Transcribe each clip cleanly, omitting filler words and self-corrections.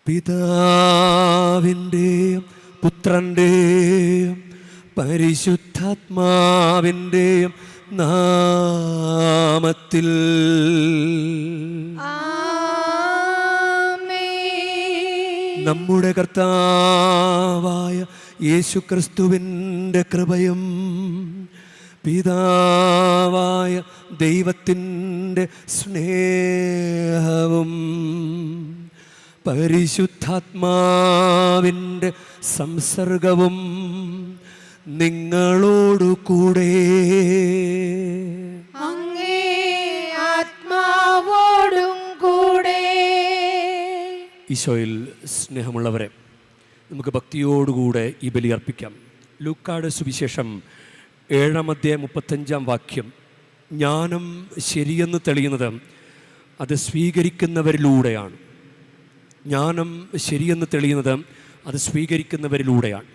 പിതാവിൻ്റെയും പുത്രൻ്റെയും പരിശുദ്ധാത്മാവിൻ്റെയും നാമത്തിൽ. നമ്മുടെ കർത്താവായ യേശുക്രിസ്തുവിൻ്റെ കൃപയും പിതാവായ ദൈവത്തിൻ്റെ സ്നേഹവും പരിശുദ്ധാത്മാവിൻ്റെ സംസർഗവും നിങ്ങളോടു കൂടെ അങ്ങേ ആത്മാവോടും കൂടെ. ഈശോയിൽ സ്നേഹമുള്ളവരെ, നമുക്ക് ഭക്തിയോടുകൂടെ ഈ ബലി അർപ്പിക്കാം. ലൂക്കായുടെ സുവിശേഷം 7:35 ജ്ഞാനം ശരിയെന്ന് തെളിയുന്നത് അത് സ്വീകരിക്കുന്നവരിലൂടെയാണ്. ജ്ഞാനം ശരിയെന്ന് തെളിയുന്നത് അത് സ്വീകരിക്കുന്നവരിലൂടെയാണ്.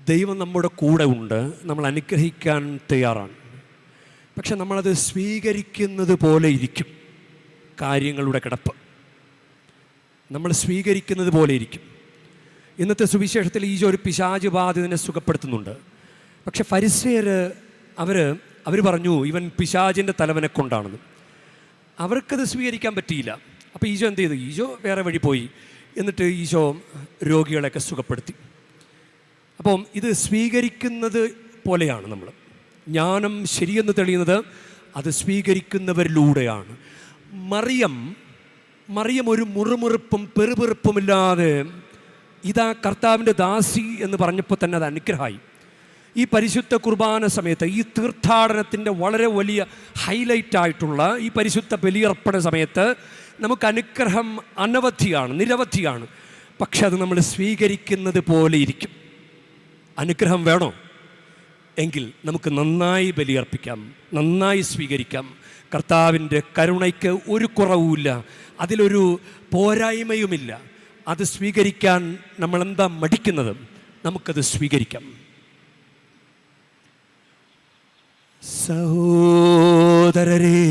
ദൈവം നമ്മുടെ കൂടെ ഉണ്ട്, നമ്മൾ അനുഗ്രഹിക്കാൻ തയ്യാറാണ്. പക്ഷെ നമ്മളത് സ്വീകരിക്കുന്നത് പോലെ ഇരിക്കും കാര്യങ്ങളുടെ കിടപ്പ്. നമ്മൾ സ്വീകരിക്കുന്നത് പോലെ ഇരിക്കും. ഇന്നത്തെ സുവിശേഷത്തിൽ ഈശോ ഒരു പിശാച് ബാധിതനെ സുഖപ്പെടുത്തുന്നുണ്ട്. പക്ഷെ ഫരിസേയർ അവർ പറഞ്ഞു ഇവൻ പിശാചിൻ്റെ തലവനെ കൊണ്ടാണെന്ന്. അവർക്കത് സ്വീകരിക്കാൻ പറ്റിയില്ല. അപ്പോൾ ഈശോ എന്ത് ചെയ്തു? ഈശോ വേറെ വഴി പോയി. എന്നിട്ട് ഈശോ രോഗികളെയൊക്കെ സുഖപ്പെടുത്തി. അപ്പം ഇത് സ്വീകരിക്കുന്നത് പോലെയാണ്. നമ്മൾ ജ്ഞാനം ശരിയെന്ന് തെളിയുന്നത് അത് സ്വീകരിക്കുന്നവരിലൂടെയാണ്. മറിയം ഒരു മുറുമുറുപ്പും പെറുപെറുപ്പുമില്ലാതെ ഇതാ കർത്താവിൻ്റെ ദാസി എന്ന് പറഞ്ഞപ്പോൾ തന്നെ അത് അനുഗ്രഹമായി. ഈ പരിശുദ്ധ കുർബാന സമയത്ത്, ഈ തീർത്ഥാടനത്തിൻ്റെ വളരെ വലിയ ഹൈലൈറ്റായിട്ടുള്ള ഈ പരിശുദ്ധ ബലിയർപ്പണ സമയത്ത് നമുക്ക് അനുഗ്രഹം നിരവധിയാണ്. പക്ഷെ അത് നമ്മൾ സ്വീകരിക്കുന്നത് പോലെ ഇരിക്കും. അനുഗ്രഹം വേണോ എങ്കിൽ നമുക്ക് നന്നായി ബലിയർപ്പിക്കാം, നന്നായി സ്വീകരിക്കാം. കർത്താവിൻ്റെ കരുണയ്ക്ക് ഒരു കുറവുമില്ല, അതിലൊരു പോരായ്മയുമില്ല. അത് സ്വീകരിക്കാൻ നമ്മളെന്താ മടിക്കുന്നത്? നമുക്കത് സ്വീകരിക്കാം. സഹോദരരേ,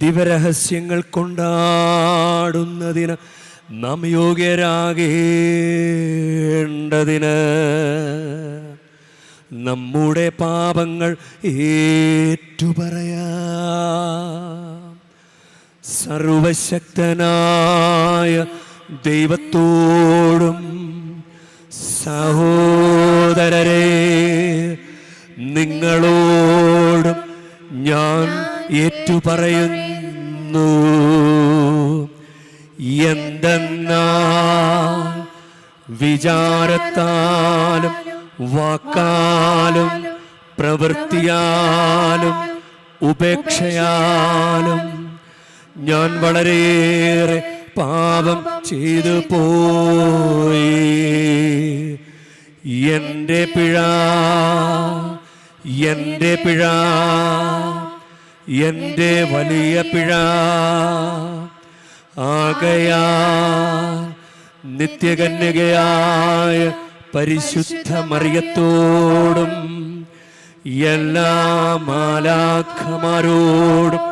ദിവരഹസ്യങ്ങൾ കൊണ്ടാടുന്നതിന് നാം യോഗ്യരാകേണ്ടതിന് നമ്മുടെ പാപങ്ങൾ ഏറ്റുപറയാം. സർവശക്തനായ ദൈവത്തോടും സഹോദരരേ നിങ്ങളോടും ഞാൻ ഏറ്റുപറയുന്നു. എന്തെന്നാൽ വിചാരത്താലും വാക്കാലും പ്രവൃത്തിയാലും ഉപേക്ഷയാലും ഞാൻ വളരെയേറെ പാപം ചെയ്തു പോയി. എൻ്റെ പിഴ എൻ്റെ വലിയ പിഴ. ആകയാൽ നിത്യകന്യകയായ പരിശുദ്ധ മറിയത്തോടും എല്ലാ മാലാഖമാരോടും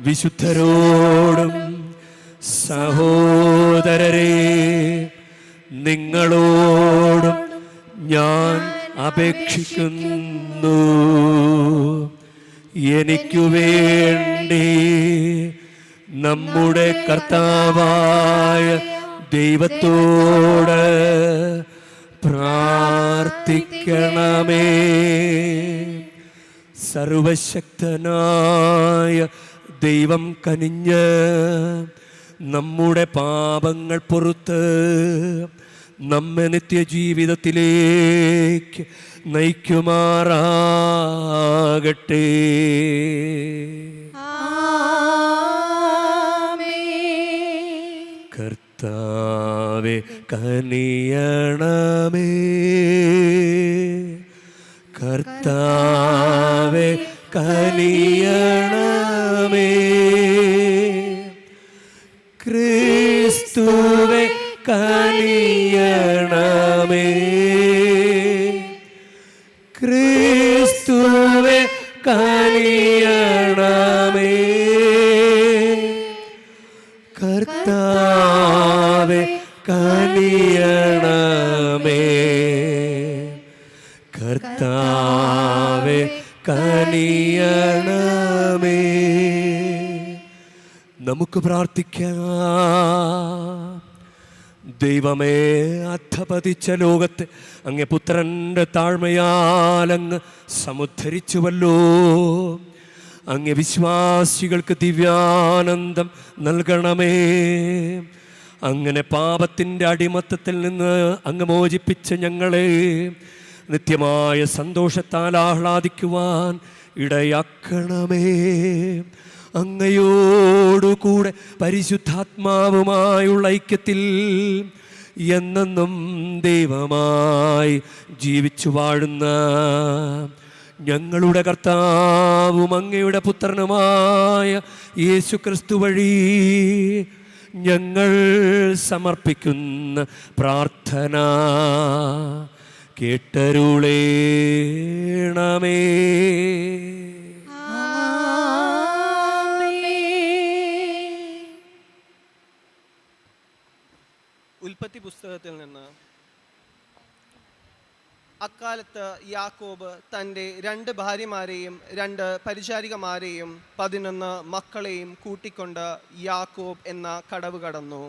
വിശുദ്ധരോടും സഹോദരരേ നിങ്ങളോടും ഞാൻ അപേക്ഷിക്കുന്നു. എനിക്കു വേണ്ടി നമ്മുടെ കർത്താവായ ദൈവത്തോട് പ്രാർത്ഥിക്കണമേ. സർവശക്തനായ ദൈവം കനിഞ്ഞ് നമ്മുടെ പാപങ്ങൾ പൊറുത്ത് നമ്മെ നിത്യജീവിതത്തിലേക്ക് നയിക്കുമാറാകട്ടെ. കർത്താവേ കനിയണമേ, കർത്താവേ കനിയണമേ, ക്രിസ്തുവേ കനിയണമേ, ക്രിസ്തുവേ കനിയണമേ, കർത്താവേ കനിയണമേ, കർത്താവേ കനിയണമേ. നമുക്ക് പ്രാർത്ഥിക്കാം. ദൈവമേ, അധപതിച്ച ലോകത്തെ അങ്ങേ പുത്രൻ്റെ താഴ്മയാലങ്ങ് സമുദ്ധരിച്ചുവല്ലോ. അങ്ങേ വിശ്വാസികൾക്ക് ദിവ്യാനന്ദം നൽകണമേ. അങ്ങനെ പാപത്തിൻ്റെ അടിമത്തത്തിൽ നിന്ന് അങ്ങ് മോചിപ്പിച്ച ഞങ്ങളെ നിത്യമായ സന്തോഷത്താൽ ആഹ്ലാദിക്കുവാൻ ഇടയാക്കണമേ. അങ്ങയോടുകൂടെ പരിശുദ്ധാത്മാവുമായുള്ള ഐക്യത്തിൽ എന്നെന്നും ദൈവമായി ജീവിച്ചു വാഴുന്ന ഞങ്ങളുടെ കർത്താവും അങ്ങയുടെ പുത്രനുമായ യേശു ക്രിസ്തു വഴി ഞങ്ങൾ സമർപ്പിക്കുന്ന പ്രാർത്ഥന കേട്ടരുളേണമേ. ഉൽപ്പത്തി പുസ്തകത്തിൽ നിന്ന്. അക്കാലത്ത് യാക്കോബ് തൻ്റെ 2 ഭാര്യമാരെയും 2 പരിചാരികമാരെയും 11 മക്കളെയും കൂട്ടിക്കൊണ്ട് യാക്കോബ് എന്ന കടവ് കടന്നു.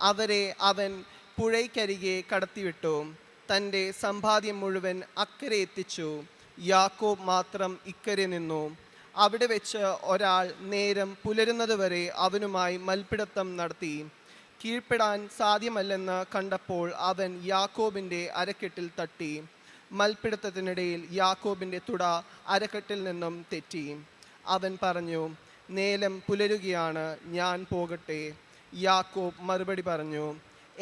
അവരെ അവൻ പുഴയ്ക്കരികെ കടത്തിവിട്ടു. തൻ്റെ സമ്പാദ്യം മുഴുവൻ അക്കരെ എത്തിച്ചു. യാക്കോബ് മാത്രം ഇക്കരെ നിന്നു. അവിടെ വെച്ച് ഒരാൾ നേരം പുലരുന്നതുവരെ അവനുമായി മൽപ്പിടുത്തം നടത്തി. കീഴ്പ്പെടാൻ സാധ്യമല്ലെന്ന് കണ്ടപ്പോൾ അവൻ യാക്കോബിൻ്റെ അരക്കെട്ടിൽ തട്ടി. മൽപ്പിടുത്തത്തിനിടയിൽ യാക്കോബിൻ്റെ തുട അരക്കെട്ടിൽ നിന്നും തെറ്റി. അവൻ പറഞ്ഞു, നേരം പുലരുകയാണ്, ഞാൻ പോകട്ടെ. യാക്കോബ് മറുപടി പറഞ്ഞു,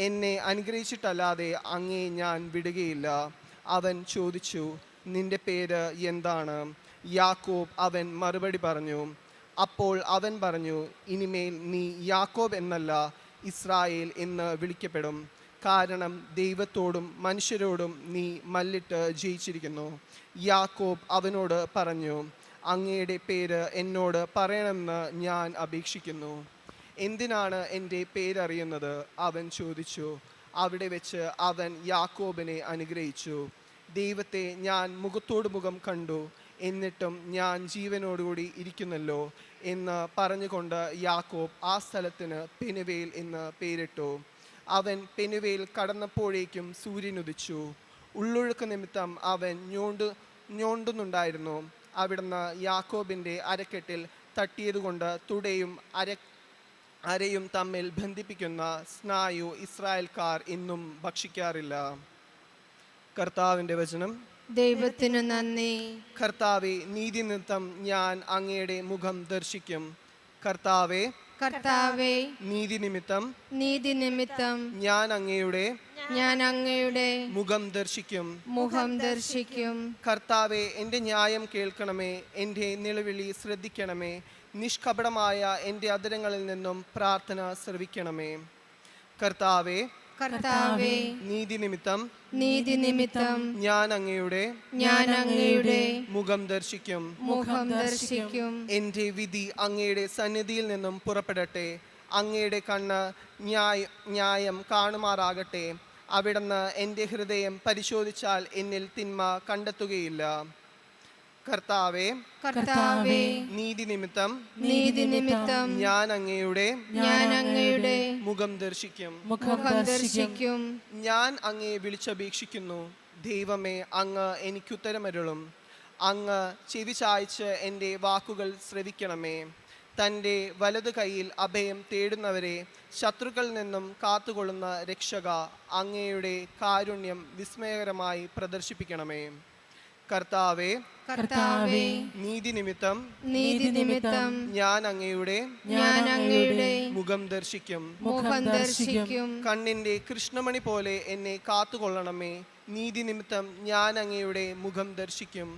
എന്നെ അനുഗ്രഹിച്ചിട്ടല്ലാതെ അങ്ങേ ഞാൻ വിടുകയില്ല. അവൻ ചോദിച്ചു, നിന്റെ പേര് എന്താണ്? യാക്കോബ് അവൻ മറുപടി പറഞ്ഞു. അപ്പോൾ അവൻ പറഞ്ഞു, ഇനിമേൽ നീ യാക്കോബ് എന്നല്ല, ഇസ്രായേൽ എന്ന് വിളിക്കപ്പെടും. കാരണം ദൈവത്തോടും മനുഷ്യരോടും നീ മല്ലിട്ട് ജയിച്ചിരിക്കുന്നു. യാക്കോബ് അവനോട് പറഞ്ഞു, അങ്ങയുടെ പേര് എന്നോട് പറയണമെന്ന് ഞാൻ അപേക്ഷിക്കുന്നു. എന്തിനാണ് എൻ്റെ പേരറിയുന്നത്? അവൻ ചോദിച്ചു. അവിടെ വെച്ച് അവൻ യാക്കോബിനെ അനുഗ്രഹിച്ചു. ദൈവത്തെ ഞാൻ മുഖത്തോട് മുഖം കണ്ടു, എന്നിട്ടും ഞാൻ ജീവനോടുകൂടി ഇരിക്കുന്നല്ലോ എന്ന് പറഞ്ഞുകൊണ്ട് യാക്കോബ് ആ സ്ഥലത്തിന് പെനുവേൽ എന്ന് പേരിട്ടു. അവൻ പെനുവേൽ കടന്നപ്പോഴേക്കും സൂര്യൻ ഉദിച്ചു. ഉള്ളൊഴുക്ക് നിമിത്തം അവൻ ഞോണ്ടുന്നുണ്ടായിരുന്നു. അവിടുന്ന് യാക്കോബിൻ്റെ അരക്കെട്ടിൽ തട്ടിയതുകൊണ്ട് തുടയും അരയും തമ്മിൽ ബന്ധിപ്പിക്കുന്ന സ്നായു ഇസ്രായേൽക്കാർ ഇന്നും ഭക്ഷിക്കാറില്ല. കർത്താവിൻ്റെ വചനം. ദൈവത്തിനു നന്ദി. കർത്താവേ, നീതി നിമിത്തം ഞാൻ അങ്ങയുടെ മുഖം ദർശിക്കും. കർത്താവേ, കർത്താവേ, നീതി നിമിത്തം ഞാൻ അങ്ങയുടെ മുഖം ദർശിക്കും. കർത്താവേ, എൻ്റെ ന്യായം കേൾക്കണമേ, എൻ്റെ നിലവിളി ശ്രദ്ധിക്കണമേ. നിഷ്കപടമായ എൻ്റെ അധരങ്ങളിൽ നിന്നും പ്രാർത്ഥന ശ്രവിക്കണമേ. കർത്താവേ, നീതി നിമിത്തം ഞാൻ അങ്ങയുടെ മുഖം ദർശിക്കും. എൻ്റെ വിധി അങ്ങയുടെ സന്നിധിയിൽ നിന്നും പുറപ്പെടട്ടെ. അങ്ങയുടെ കണ്ണ് ന്യായം കാണുമാറാകട്ടെ. അവിടുന്ന് എൻ്റെ ഹൃദയം പരിശോധിച്ചാൽ എന്നിൽ തിന്മ കണ്ടെത്തുകയില്ല. കർത്താവേ, നീതി നിമിത്തം ഞാൻ അങ്ങയുടെ മുഖം ദർശിക്കും. ഞാൻ അങ്ങയെ വിളിച്ചപേക്ഷിക്കുന്നു. ദൈവമേ, അങ്ങ് എനിക്കുത്തരമരുളും. അങ്ങ് ചെവി ചായ്ച്ച് എൻ്റെ വാക്കുകൾ ശ്രവിക്കണമേ. തൻ്റെ വലതു കൈയിൽ അഭയം തേടുന്നവരെ ശത്രുക്കളിൽ നിന്നും കാത്തുകൊള്ളുന്ന രക്ഷക, അങ്ങയുടെ കാരുണ്യം വിസ്മയകരമായി പ്രദർശിപ്പിക്കണമേ. കർത്താവേ, നീതി നിമിത്തം ഞാൻ അങ്ങയുടെ മുഖം ദർശിക്കും. കണ്ണിൻ്റെ കൃഷ്ണമണി പോലെ എന്നെ കാത്തുകൊള്ളണമേ. നീതി നിമിത്തം ഞാൻ അങ്ങയുടെ മുഖം ദർശിക്കും.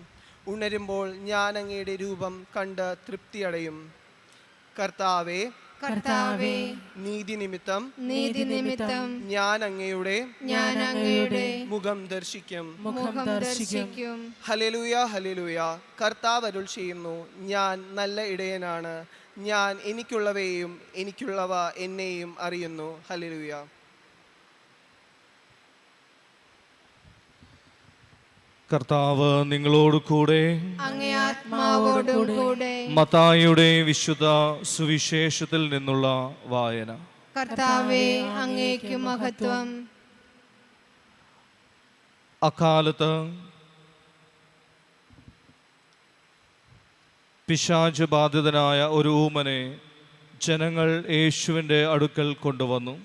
ഉണരുമ്പോൾ ഞാൻ അങ്ങയുടെ രൂപം കണ്ട് തൃപ്തിയടയും. കർത്താവേ, കർത്താവേ, നീതി നിമിത്തം നീതി നിമിത്തം ഞാൻ അങ്ങയുടെ മുഖം ദർശിക്കും. Hallelujah, hallelujah. കർത്താവ് അരുൾ ചെയ്യുന്നു, ഞാൻ നല്ല ഇടയനാണ്. ഞാൻ എനിക്കുള്ളവയെയും എനിക്കുള്ളവ എന്നെയും അറിയുന്നു. ഹല്ലേലൂയ. കർത്താവ് നിങ്ങളോട് കൂടെ. അങ്ങേ ആത്മാവോടും കൂടെ. മത്തായിയുടെ വിശുദ്ധ സുവിശേഷത്തിൽ നിന്നുള്ള വായന. കർത്താവേ, അങ്ങേക്ക് മഹത്വം. അക്കാലത്ത് പിശാച് ബാധിതനായ ഒരു ഊമനെ ജനങ്ങൾ യേശുവിൻ്റെ അടുക്കൽ കൊണ്ടുവന്നു.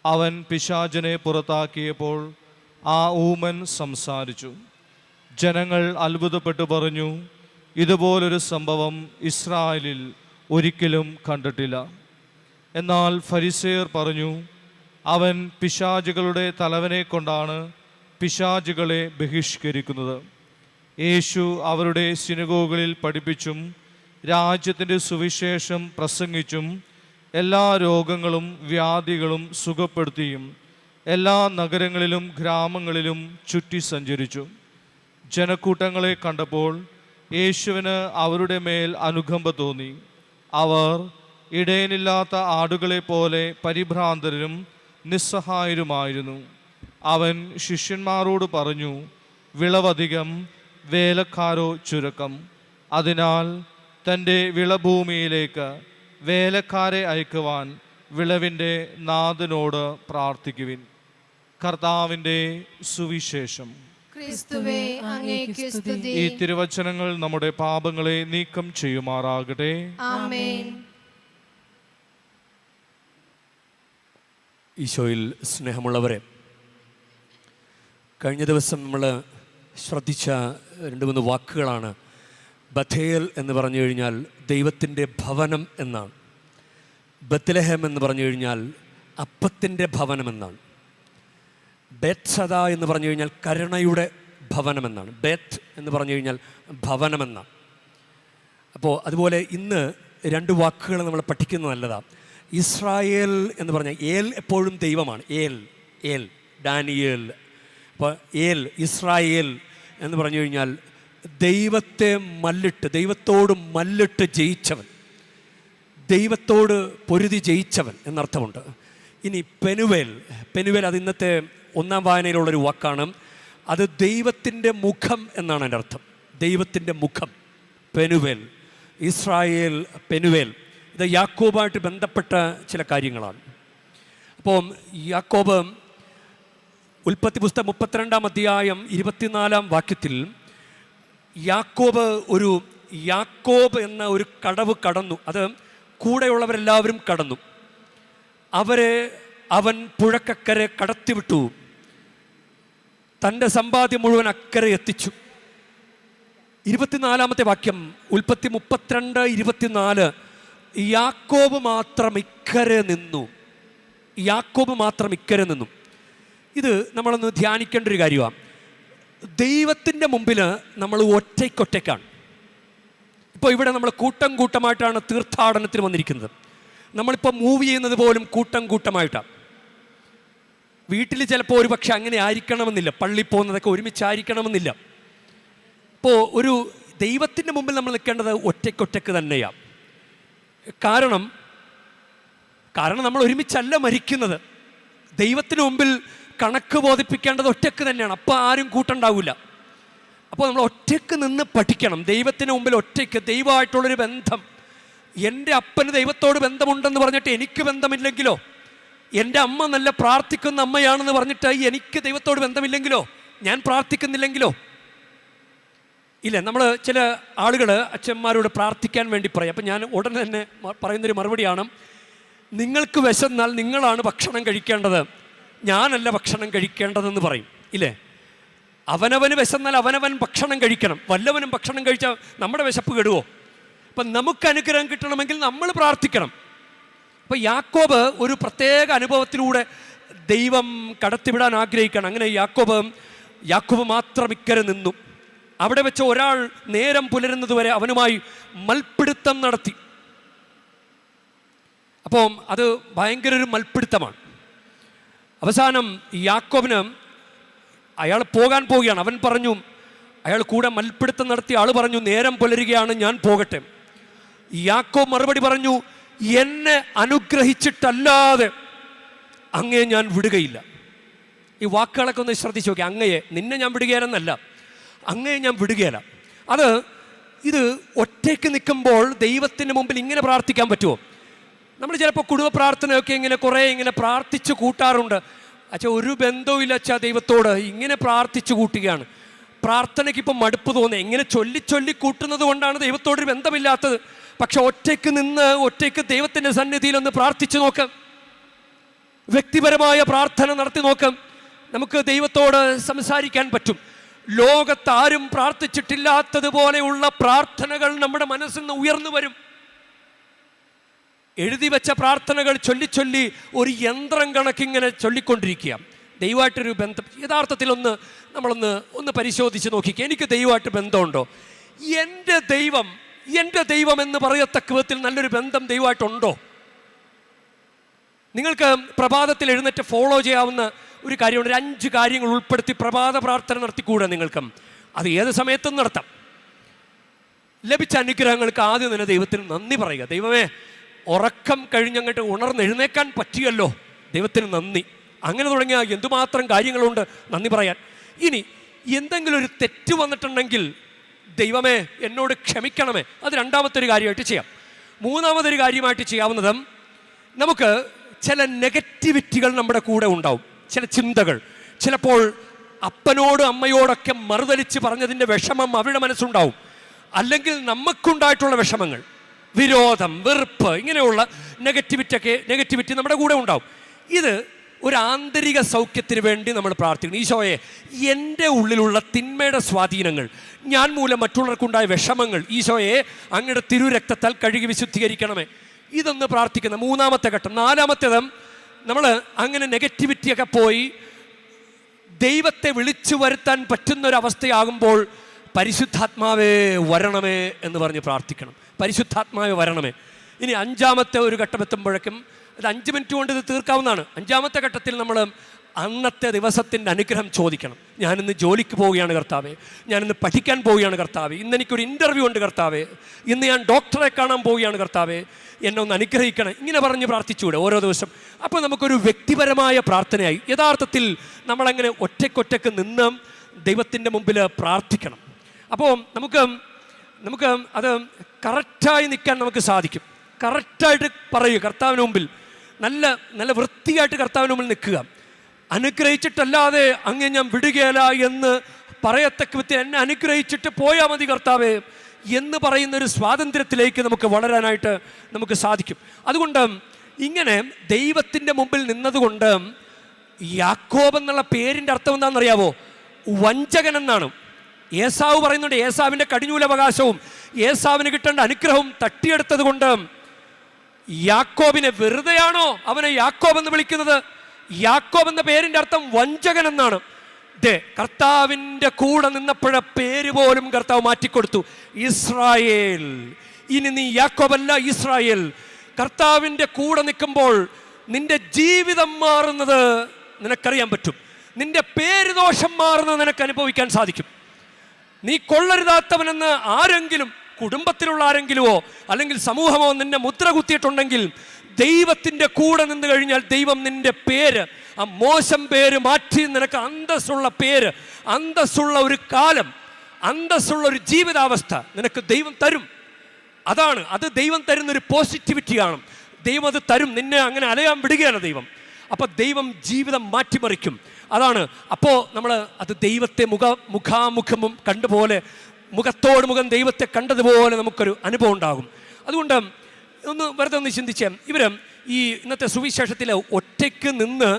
അവൻ പിശാചിനെ പുറത്താക്കിയപ്പോൾ ആ ഊമൻ സംസാരിച്ചു. ജനങ്ങൾ അത്ഭുതപ്പെട്ടു പറഞ്ഞു, ഇതുപോലൊരു സംഭവം ഇസ്രായേലിൽ ഒരിക്കലും കണ്ടിട്ടില്ല. എന്നാൽ ഫരിസേയർ പറഞ്ഞു, അവൻ പിശാചുകളുടെ തലവനെ കൊണ്ടാണ് പിശാചുകളെ ബഹിഷ്കരിക്കുന്നത്. യേശു അവരുടെ സിനഗോഗുകളിൽ പഠിപ്പിച്ചും രാജ്യത്തിൻ്റെ സുവിശേഷം പ്രസംഗിച്ചും എല്ലാ രോഗങ്ങളും വ്യാധികളും സുഖപ്പെടുത്തിയും എല്ലാ നഗരങ്ങളിലും ഗ്രാമങ്ങളിലും ചുറ്റി സഞ്ചരിച്ചു. ജനക്കൂട്ടങ്ങളെ കണ്ടപ്പോൾ യേശുവിന് അവരുടെ മേൽ അനുകമ്പ തോന്നി. അവർ ഇടയനില്ലാത്ത ആടുകളെ പോലെ പരിഭ്രാന്തരും നിസ്സഹായരുമായിരുന്നു. അവൻ ശിഷ്യന്മാരോട് പറഞ്ഞു, വിളവധികം, വേലക്കാരോ ചുരുക്കം. അതിനാൽ തൻ്റെ വിളഭൂമിയിലേക്ക് വേലക്കാരെ അയക്കുവാൻ വിളവിൻ്റെ നാഥനോട് പ്രാർത്ഥിക്കുവിൻ. കർത്താവിൻ്റെ സുവിശേഷം. ക്രിസ്തുവേ, അങ്ങേക്ക് സ്തുതി. ഈ തിരുവചനങ്ങൾ നമ്മുടെ പാപങ്ങളെ നീക്കം ചെയ്യുമാറാകട്ടെ. ആമേൻ. ഈശോയിൽ സ്നേഹമുള്ളവരെ, കഴിഞ്ഞ ദിവസം നമ്മൾ ശ്രദ്ധിച്ച 2-3 വാക്കുകളാണ്. ബഥേൽ എന്ന് പറഞ്ഞു കഴിഞ്ഞാൽ ദൈവത്തിൻ്റെ ഭവനം എന്നാണ്. ബത്ലഹേം എന്ന് പറഞ്ഞു കഴിഞ്ഞാൽ അപ്പത്തിൻ്റെ ഭവനമെന്നാണ്. ബേത്സദ എന്ന് പറഞ്ഞു കഴിഞ്ഞാൽ കരുണയുടെ ഭവനമെന്നാണ്. ബേത്ത് എന്ന് പറഞ്ഞു കഴിഞ്ഞാൽ ഭവനമെന്നാണ്. അപ്പോൾ അതുപോലെ ഇന്ന് 2 വാക്കുകൾ നമ്മൾ പഠിക്കുന്നത് നല്ലതാണ്. ഇസ്രായേൽ എന്ന് പറഞ്ഞാൽ ഏൽ എപ്പോഴും ദൈവമാണ്. ഏൽ ഡാനിയേൽ. അപ്പോൾ ഇസ്രായേൽ എന്ന് പറഞ്ഞു കഴിഞ്ഞാൽ ദൈവത്തോട് മല്ലിട്ട് ജയിച്ചവൻ, ദൈവത്തോട് പൊരുതി ജയിച്ചവൻ എന്നർത്ഥമുണ്ട്. ഇനി പെനുവേൽ അത് ഇന്നത്തെ 1-ാം വായനയിലുള്ളൊരു വാക്കാണ്. അത് ദൈവത്തിൻ്റെ മുഖം എന്നാണ് എൻ്റെ അർത്ഥം. ദൈവത്തിൻ്റെ മുഖം, പെനുവേൽ, ഇസ്രായേൽ, പെനുവേൽ. ഇത് യാക്കോബായിട്ട് ബന്ധപ്പെട്ട ചില കാര്യങ്ങളാണ്. അപ്പോൾ യാക്കോബ് ഉൽപ്പത്തി പുസ്തകം 32-ാം അധ്യായം 24-ാം വാക്യത്തിൽ യാക്കോബ് എന്ന ഒരു കടവ് കടന്നു. അത് കൂടെയുള്ളവരെല്ലാവരും കടന്നു. അവരെ അവൻ പുഴക്കക്കരെ കടത്തിവിട്ടു. തൻ്റെ സമ്പാദ്യം മുഴുവൻ അക്കരെ എത്തിച്ചു. 24-ാമത്തെ വാക്യം, ഉൽപ്പത്തി 32:24. യാക്കോബ് മാത്രം ഇക്കരെ നിന്നു. ഇത് നമ്മളൊന്ന് ധ്യാനിക്കേണ്ട ഒരു കാര്യമാണ്. ദൈവത്തിൻ്റെ മുമ്പിൽ നമ്മൾ ഒറ്റയ്ക്കാണ്. ഇപ്പോൾ ഇവിടെ നമ്മൾ കൂട്ടമായിട്ടാണ് തീർത്ഥാടനത്തിന് വന്നിരിക്കുന്നത്. നമ്മളിപ്പോൾ മൂവ് ചെയ്യുന്നത് പോലും കൂട്ടമായിട്ടാണ്. വീട്ടിൽ ചിലപ്പോൾ ഒരു പക്ഷെ അങ്ങനെ ആയിരിക്കണമെന്നില്ല, പള്ളി പോകുന്നതൊക്കെ ഒരുമിച്ചായിരിക്കണമെന്നില്ല. ഇപ്പോൾ ഒരു ദൈവത്തിൻ്റെ മുമ്പിൽ നമ്മൾ നിൽക്കേണ്ടത് ഒറ്റയ്ക്ക് തന്നെയാണ്. കാരണം നമ്മൾ ഒരുമിച്ചല്ല മരിക്കുന്നത്. ദൈവത്തിന് മുമ്പിൽ കണക്ക് ബോധിപ്പിക്കേണ്ടത് ഒറ്റയ്ക്ക് തന്നെയാണ്. അപ്പോൾ ആരും കൂട്ടുണ്ടാവില്ല. അപ്പോൾ നമ്മൾ ഒറ്റയ്ക്ക് നിന്ന് പഠിക്കണം. ദൈവത്തിന് മുമ്പിൽ ഒറ്റയ്ക്ക് ദൈവമായിട്ടുള്ളൊരു ബന്ധം. എൻ്റെ അപ്പന് ദൈവത്തോട് ബന്ധമുണ്ടെന്ന് പറഞ്ഞിട്ട് എനിക്ക് ബന്ധമില്ലെങ്കിലോ, എൻ്റെ അമ്മ നല്ല പ്രാർത്ഥിക്കുന്ന അമ്മയാണെന്ന് പറഞ്ഞിട്ട് എനിക്ക് ദൈവത്തോട് ബന്ധമില്ലെങ്കിലോ, ഞാൻ പ്രാർത്ഥിക്കുന്നില്ലെങ്കിലോ ഇല്ല. നമ്മൾ ചില ആളുകൾ അച്ഛന്മാരോട് പ്രാർത്ഥിക്കാൻ വേണ്ടി പറയും. അപ്പം ഞാൻ ഉടനെ തന്നെ പറയുന്നൊരു മറുപടിയാണ്, നിങ്ങൾക്ക് വിശന്നാൽ നിങ്ങളാണ് ഭക്ഷണം കഴിക്കേണ്ടത്, ഞാനല്ല ഭക്ഷണം കഴിക്കേണ്ടതെന്ന് പറയും. ഇല്ലേ? അവനവന് വിശന്നാൽ അവനവൻ ഭക്ഷണം കഴിക്കണം. വല്ലവനും ഭക്ഷണം കഴിച്ചാൽ നമ്മുടെ വിശപ്പ് കെടുവോ? അപ്പം നമുക്ക് അനുഗ്രഹം കിട്ടണമെങ്കിൽ നമ്മൾ പ്രാർത്ഥിക്കണം. അപ്പോൾ യാക്കോബ് ഒരു പ്രത്യേക അനുഭവത്തിലൂടെ ദൈവം കടത്തിവിടാൻ ആഗ്രഹിക്കണം. അങ്ങനെ യാക്കോബ് മാത്രം ഇക്കരെ നിന്നു. അവിടെ വെച്ച് ഒരാൾ നേരം പുലരുന്നതുവരെ അവനുമായി മൽപ്പിടുത്തം നടത്തി. അപ്പം അത് ഭയങ്കര ഒരു മൽപ്പിടുത്തമാണ്. അവസാനം യാക്കോബിന് അയാൾ പോകാൻ പോവുകയാണ്. അവൻ പറഞ്ഞു, അയാൾ കൂടെ മൽപ്പിടുത്തം നടത്തിയ ആൾ പറഞ്ഞു, നേരം പുലരുകയാണ്, ഞാൻ പോകട്ടെ. യാക്കോബ് മറുപടി പറഞ്ഞു, എന്നെ അനുഗ്രഹിച്ചിട്ടല്ലാതെ അങ്ങയെ ഞാൻ വിടുകയില്ല. ഈ വാക്കുകളൊക്കെ ഒന്ന് ശ്രദ്ധിച്ച് നോക്കി. അങ്ങയെ, നിന്നെ ഞാൻ വിടുകയില്ലെന്നല്ല, അങ്ങയെ ഞാൻ വിടുകയില്ല. ഇത് ഒറ്റയ്ക്ക് നിൽക്കുമ്പോൾ ദൈവത്തിൻ്റെ മുമ്പിൽ ഇങ്ങനെ പ്രാർത്ഥിക്കാൻ പറ്റുമോ? നമ്മൾ ചിലപ്പോൾ കുടുംബ പ്രാർത്ഥനയൊക്കെ ഇങ്ങനെ പ്രാർത്ഥിച്ച് കൂട്ടാറുണ്ട്. അച്ഛാ, ഒരു ബന്ധവുമില്ല അച്ഛാ ദൈവത്തോട്, ഇങ്ങനെ പ്രാർത്ഥിച്ചു കൂട്ടുകയാണ്. പ്രാർത്ഥനയ്ക്ക് ഇപ്പം മടുപ്പ് തോന്നുക, ഇങ്ങനെ ചൊല്ലി കൂട്ടുന്നത് കൊണ്ടാണ് ദൈവത്തോടൊരു ബന്ധമില്ലാത്തത്. പക്ഷെ ഒറ്റയ്ക്ക് ദൈവത്തിൻ്റെ സന്നിധിയിലൊന്ന് പ്രാർത്ഥിച്ചു നോക്കാം, വ്യക്തിപരമായ പ്രാർത്ഥന നടത്തി നോക്കാം. നമുക്ക് ദൈവത്തോട് സംസാരിക്കാൻ പറ്റും. ലോകത്താരും പ്രാർത്ഥിച്ചിട്ടില്ലാത്തതുപോലെയുള്ള പ്രാർത്ഥനകൾ നമ്മുടെ മനസ്സിൽ നിന്ന് ഉയർന്നു വരും. എഴുതി വെച്ച പ്രാർത്ഥനകൾ ചൊല്ലി ഒരു കണക്കിങ്ങനെ ചൊല്ലിക്കൊണ്ടിരിക്കുക. ദൈവമായിട്ടൊരു ബന്ധം യഥാർത്ഥത്തിൽ നമ്മളൊന്ന് പരിശോധിച്ച് നോക്കിക്കുക. എനിക്ക് ദൈവമായിട്ട് ബന്ധമുണ്ടോ? എൻ്റെ ദൈവം എന്ന് പറയത്തക്ക വിധത്തിൽ നല്ലൊരു ബന്ധം ദൈവമായിട്ടുണ്ടോ? നിങ്ങൾക്ക് പ്രഭാതത്തിൽ എഴുന്നേറ്റ് ഫോളോ ചെയ്യാവുന്ന ഒരു കാര്യമുണ്ട്. ഒരു 5 കാര്യങ്ങൾ ഉൾപ്പെടുത്തി പ്രഭാത പ്രാർത്ഥന നടത്തിക്കൂടെ നിങ്ങൾക്ക്? അത് ഏത് സമയത്തും നടത്താം. ലഭിച്ച അനുഗ്രഹങ്ങൾക്ക് ആദ്യം തന്നെ ദൈവത്തിന് നന്ദി പറയുക. ദൈവമേ, ഉറക്കം കഴിഞ്ഞങ്ങോട്ട് ഉണർന്നെഴുന്നേക്കാൻ പറ്റിയല്ലോ, ദൈവത്തിന് നന്ദി. അങ്ങനെ തുടങ്ങിയ എന്തുമാത്രം കാര്യങ്ങളുണ്ട് നന്ദി പറയാൻ. ഇനി എന്തെങ്കിലും ഒരു തെറ്റ് വന്നിട്ടുണ്ടെങ്കിൽ ദൈവമേ എന്നോട് ക്ഷമിക്കണമേ, അത് രണ്ടാമത്തെ ഒരു കാര്യമായിട്ട് ചെയ്യാം. മൂന്നാമതൊരു കാര്യമായിട്ട് ചെയ്യാവുന്നത്, നമുക്ക് ചില നെഗറ്റിവിറ്റികൾ നമ്മുടെ കൂടെ ഉണ്ടാവും, ചില ചിന്തകൾ. ചിലപ്പോൾ അപ്പനോടും അമ്മയോടൊക്കെ മറുതലിച്ച് പറഞ്ഞതിൻ്റെ വിഷമം അവരുടെ മനസ്സുണ്ടാവും. അല്ലെങ്കിൽ നമുക്കുണ്ടായിട്ടുള്ള വിഷമങ്ങൾ, വിരോധം, വെറുപ്പ്, ഇങ്ങനെയുള്ള നെഗറ്റിവിറ്റി നമ്മുടെ കൂടെ ഉണ്ടാവും. ഇത് ഒരു ആന്തരിക സൗഖ്യത്തിന് വേണ്ടി നമ്മൾ പ്രാർത്ഥിക്കണം. ഈശോയെ, എൻ്റെ ഉള്ളിലുള്ള തിന്മയുടെ സ്വാധീനങ്ങൾ, ഞാൻ മൂലം മറ്റുള്ളവർക്കുണ്ടായ വിഷമങ്ങൾ, ഈശോയെ അങ്ങയുടെ തിരുരക്തത്താൽ കഴുകി വിശുദ്ധീകരിക്കണമേ. ഇതൊന്ന് പ്രാർത്ഥിക്കുന്ന മൂന്നാമത്തെ ഘട്ടം. നാലാമത്തേത്, നമ്മൾ അങ്ങനെ നെഗറ്റിവിറ്റിയൊക്കെ പോയി ദൈവത്തെ വിളിച്ചു വരുത്താൻ പറ്റുന്നൊരവസ്ഥയാകുമ്പോൾ പരിശുദ്ധാത്മാവേ വരണമേ എന്ന് പറഞ്ഞ് പ്രാർത്ഥിക്കണം. പരിശുദ്ധാത്മാവേ വരണമേ. ഇനി 5ാമത്തെ ഒരു ഘട്ടം എത്തുമ്പോഴേക്കും, അത് 5 മിനിറ്റ് കൊണ്ട് ഇത് തീർക്കാവുന്നതാണ്. 5ാമത്തെ ഘട്ടത്തിൽ നമ്മൾ അന്നത്തെ ദിവസത്തിൻ്റെ അനുഗ്രഹം ചോദിക്കണം. ഞാനിന്ന് ജോലിക്ക് പോവുകയാണ് കർത്താവേ, ഞാനിന്ന് പഠിക്കാൻ പോവുകയാണ് കർത്താവേ, ഇന്ന് എനിക്കൊരു ഇൻ്റർവ്യൂ ഉണ്ട് കർത്താവേ, ഇന്ന് ഞാൻ ഡോക്ടറെ കാണാൻ പോവുകയാണ് കർത്താവേ, എന്നെ ഒന്ന് അനുഗ്രഹിക്കണം. ഇങ്ങനെ പറഞ്ഞ് പ്രാർത്ഥിച്ചുകൂടെ ഓരോ ദിവസം? അപ്പോൾ നമുക്കൊരു വ്യക്തിപരമായ പ്രാർത്ഥനയായി. യഥാർത്ഥത്തിൽ നമ്മളങ്ങനെ ഒറ്റയ്ക്ക് നിന്ന് ദൈവത്തിൻ്റെ മുമ്പിൽ പ്രാർത്ഥിക്കണം. അപ്പോൾ നമുക്ക് അത് കറക്റ്റായി നിൽക്കാൻ നമുക്ക് സാധിക്കും. കറക്റ്റായിട്ട് പറയുക കർത്താവിന് മുമ്പിൽ, നല്ല വൃത്തിയായിട്ട് കർത്താവിന് മുമ്പിൽ നിൽക്കുക. അനുഗ്രഹിച്ചിട്ടല്ലാതെ അങ്ങ് ഞാൻ വിടുകയില്ല എന്ന് പറയത്തക്ക വിധത്തിൽ എന്നെ അനുഗ്രഹിച്ചിട്ട് പോയാൽ മതി കർത്താവേ എന്ന് പറയുന്നൊരു സ്വാതന്ത്ര്യത്തിലേക്ക് നമുക്ക് വളരാനായിട്ട് നമുക്ക് സാധിക്കും. അതുകൊണ്ട് ഇങ്ങനെ ദൈവത്തിൻ്റെ മുമ്പിൽ നിന്നതുകൊണ്ട് യാക്കോബ് എന്നുള്ള പേരിൻ്റെ അർത്ഥം എന്താണെന്നറിയാവോ? വഞ്ചകൻ എന്നാണ്. ഏസാവ് പറയുന്നുണ്ട്, ഏസാവിൻ്റെ കടിഞ്ഞൂലവകാശവും ഏസാവിന് കിട്ടേണ്ട അനുഗ്രഹവും തട്ടിയെടുത്തത് കൊണ്ട് യാക്കോബിനെ വെറുതെയാണോ അവനെ യാക്കോബ് എന്ന് വിളിക്കുന്നത്? യാക്കോബ് എന്ന പേരിൻ്റെ അർത്ഥം വഞ്ചകൻ എന്നാണ്. കർത്താവിൻ്റെ കൂടെ നിന്നപ്പോഴ പേര് പോലും കർത്താവ് മാറ്റിക്കൊടുത്തു, ഇസ്രായേൽ. ഇനി നീ യാക്കോബല്ല, ഇസ്രായേൽ. കർത്താവിൻ്റെ കൂടെ നിൽക്കുമ്പോൾ നിന്റെ ജീവിതം മാറുന്നത് നിനക്കറിയാൻ പറ്റും. നിന്റെ പേര് ദോഷം മാറുന്നത് നിനക്ക് അനുഭവിക്കാൻ സാധിക്കും. നീ കൊള്ളരുതാത്തവനെന്ന് ആരെങ്കിലും, കുടുംബത്തിലുള്ള ആരെങ്കിലുമോ അല്ലെങ്കിൽ സമൂഹമോ നിന്നെ മുദ്ര കുത്തിയിട്ടുണ്ടെങ്കിൽ, ദൈവത്തിൻ്റെ കൂടെ നിന്ന് കഴിഞ്ഞാൽ ദൈവം നിന്റെ പേര്, ആ മോശം പേര് മാറ്റി നിനക്ക് അന്തസ്സുള്ള പേര്, അന്തസ്സുള്ള ഒരു കാലം, അന്തസ്സുള്ള ഒരു ജീവിതാവസ്ഥ നിനക്ക് ദൈവം തരും. അത് ദൈവം തരുന്നൊരു പോസിറ്റിവിറ്റിയാണ്. ദൈവം അത് തരും. നിന്നെ അങ്ങനെ അലയാൻ വിടുകയല്ല ദൈവം. അപ്പോൾ ദൈവം ജീവിതം മാറ്റിമറിക്കും. അതാണ്. അപ്പോൾ നമ്മൾ അത് ദൈവത്തെ മുഖാമുഖമും കണ്ടുപോലെ, മുഖത്തോട് മുഖം ദൈവത്തെ കണ്ടതുപോലെ നമുക്കൊരു അനുഭവം ഉണ്ടാകും. അതുകൊണ്ട് വെറുതെ ഒന്ന് ചിന്തിച്ചേ, ഈ ഇന്നത്തെ സുവിശേഷത്തിൽ ഒറ്റയ്ക്ക് നിന്ന്